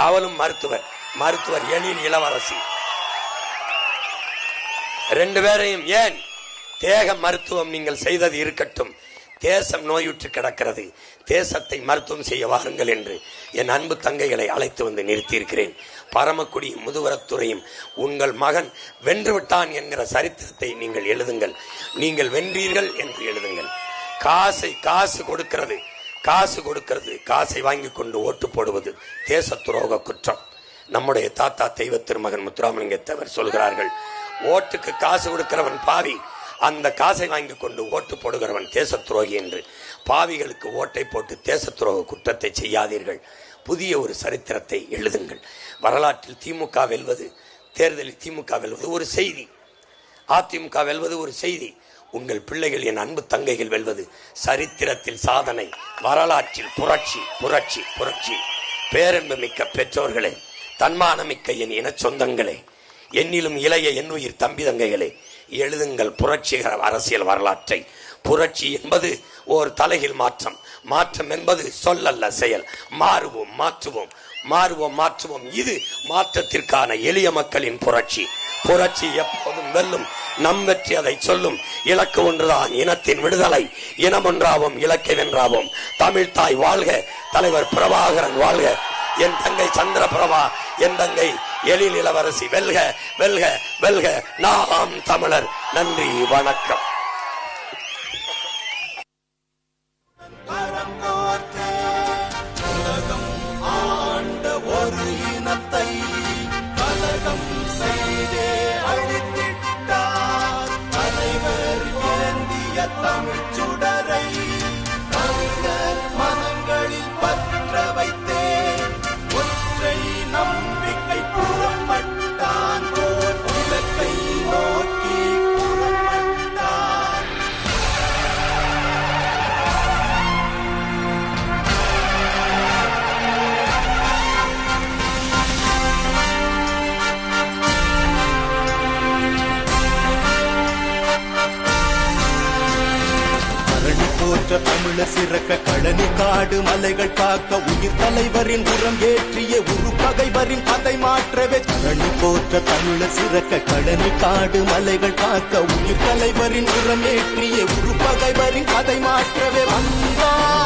அவளும் மருத்துவர் எழில் இளவரசி. 2 பேரையும் ஏன் தேக மருத்துவம் நீங்கள் செய்தது இருக்கட்டும். தேசம் நோயுற்று கிடக்கிறது. தேசத்தை மருத்துவம் செய்ய வாருங்கள் என்று என் அன்பு தங்கைகளை அழைத்து வந்து நிறுத்தியிருக்கிறேன். பரமக்குடியும் முதுவரத்துறையும் உங்கள் மகன் வென்றுவிட்டான் என்கிற சரித்திரத்தை நீங்கள் எழுதுங்கள். நீங்கள் வென்றீர்கள் என்று எழுதுங்கள். காசு கொடுக்கிறது, காசை வாங்கி கொண்டு ஓட்டு போடுவது தேச துரோக குற்றம். நம்முடைய தாத்தா தெய்வ திருமகன் முத்துராமலிங்கத்தவர் சொல்கிறார்கள், ஓட்டுக்கு காசு கொடுக்கிறவன் பாவி, அந்த காசை வாங்கி கொண்டு ஓட்டு போடுகிறவன் தேச துரோகி என்று. பாவிகளுக்கு ஓட்டை போட்டு தேச துரோக குற்றத்தை செய்யாதீர்கள். புதிய ஒரு சரித்திரத்தை எழுதுங்கள். வரலாற்றில் திமுக வெல்வது, தேர்தலில் திமுக வெல்வது ஒரு செய்தி, அதிமுக வெல்வது ஒரு செய்தி. உங்கள் பிள்ளைகள், என் அன்பு தங்கைகள் வெல்வது சரித்திரத்தில் சாதனை, வரலாற்றில் புரட்சி. பேரன்பு மிக்க பெற்றோர்களே, தன்மானமிக்க என் இன சொந்தங்களே, என்னிலும் இளைய என்னுயிர் தம்பி தங்கைகளே, எழுதுங்கள் புரட்சிகர அரசியல் வரலாற்றை. புரட்சி என்பது ஓர் தலைகீழ் மாற்றம் என்பது சொல்லல்ல, செயல். மாற்றுவோம். இது மாற்றத்திற்கான எளிய மக்களின் புரட்சி எப்போதும் வெல்லும். நம் வெற்றி அதை சொல்லும். இலக்கு ஒன்றுதான், இனத்தின் விடுதலை. இனம் ஒன்றாவோம், இலக்கை வென்றாவோம். தமிழ் தாய் வாழ்க, தலைவர் பிரபாகரன் வாழ்க. என் தங்கை சந்திரபிரபா, என் தங்கை எழில் இளவரசி வெல்க. நாம் தமிழர். நன்றி, வணக்கம். போற்ற தமிழர் சிறக்க கழனி காடு மலைகள் காக்க உயிர் தலைவரின் உரம் ஏற்றிய உரு பகைவரின் கதை மாற்றவே கழனி போற்ற தமிழர் சிறக்க கழனி காடு மலைகள் காக்க உயிர் தலைவரின் உரம் ஏற்றிய உரு பகைவரின் கதை மாற்றவே வந்தார்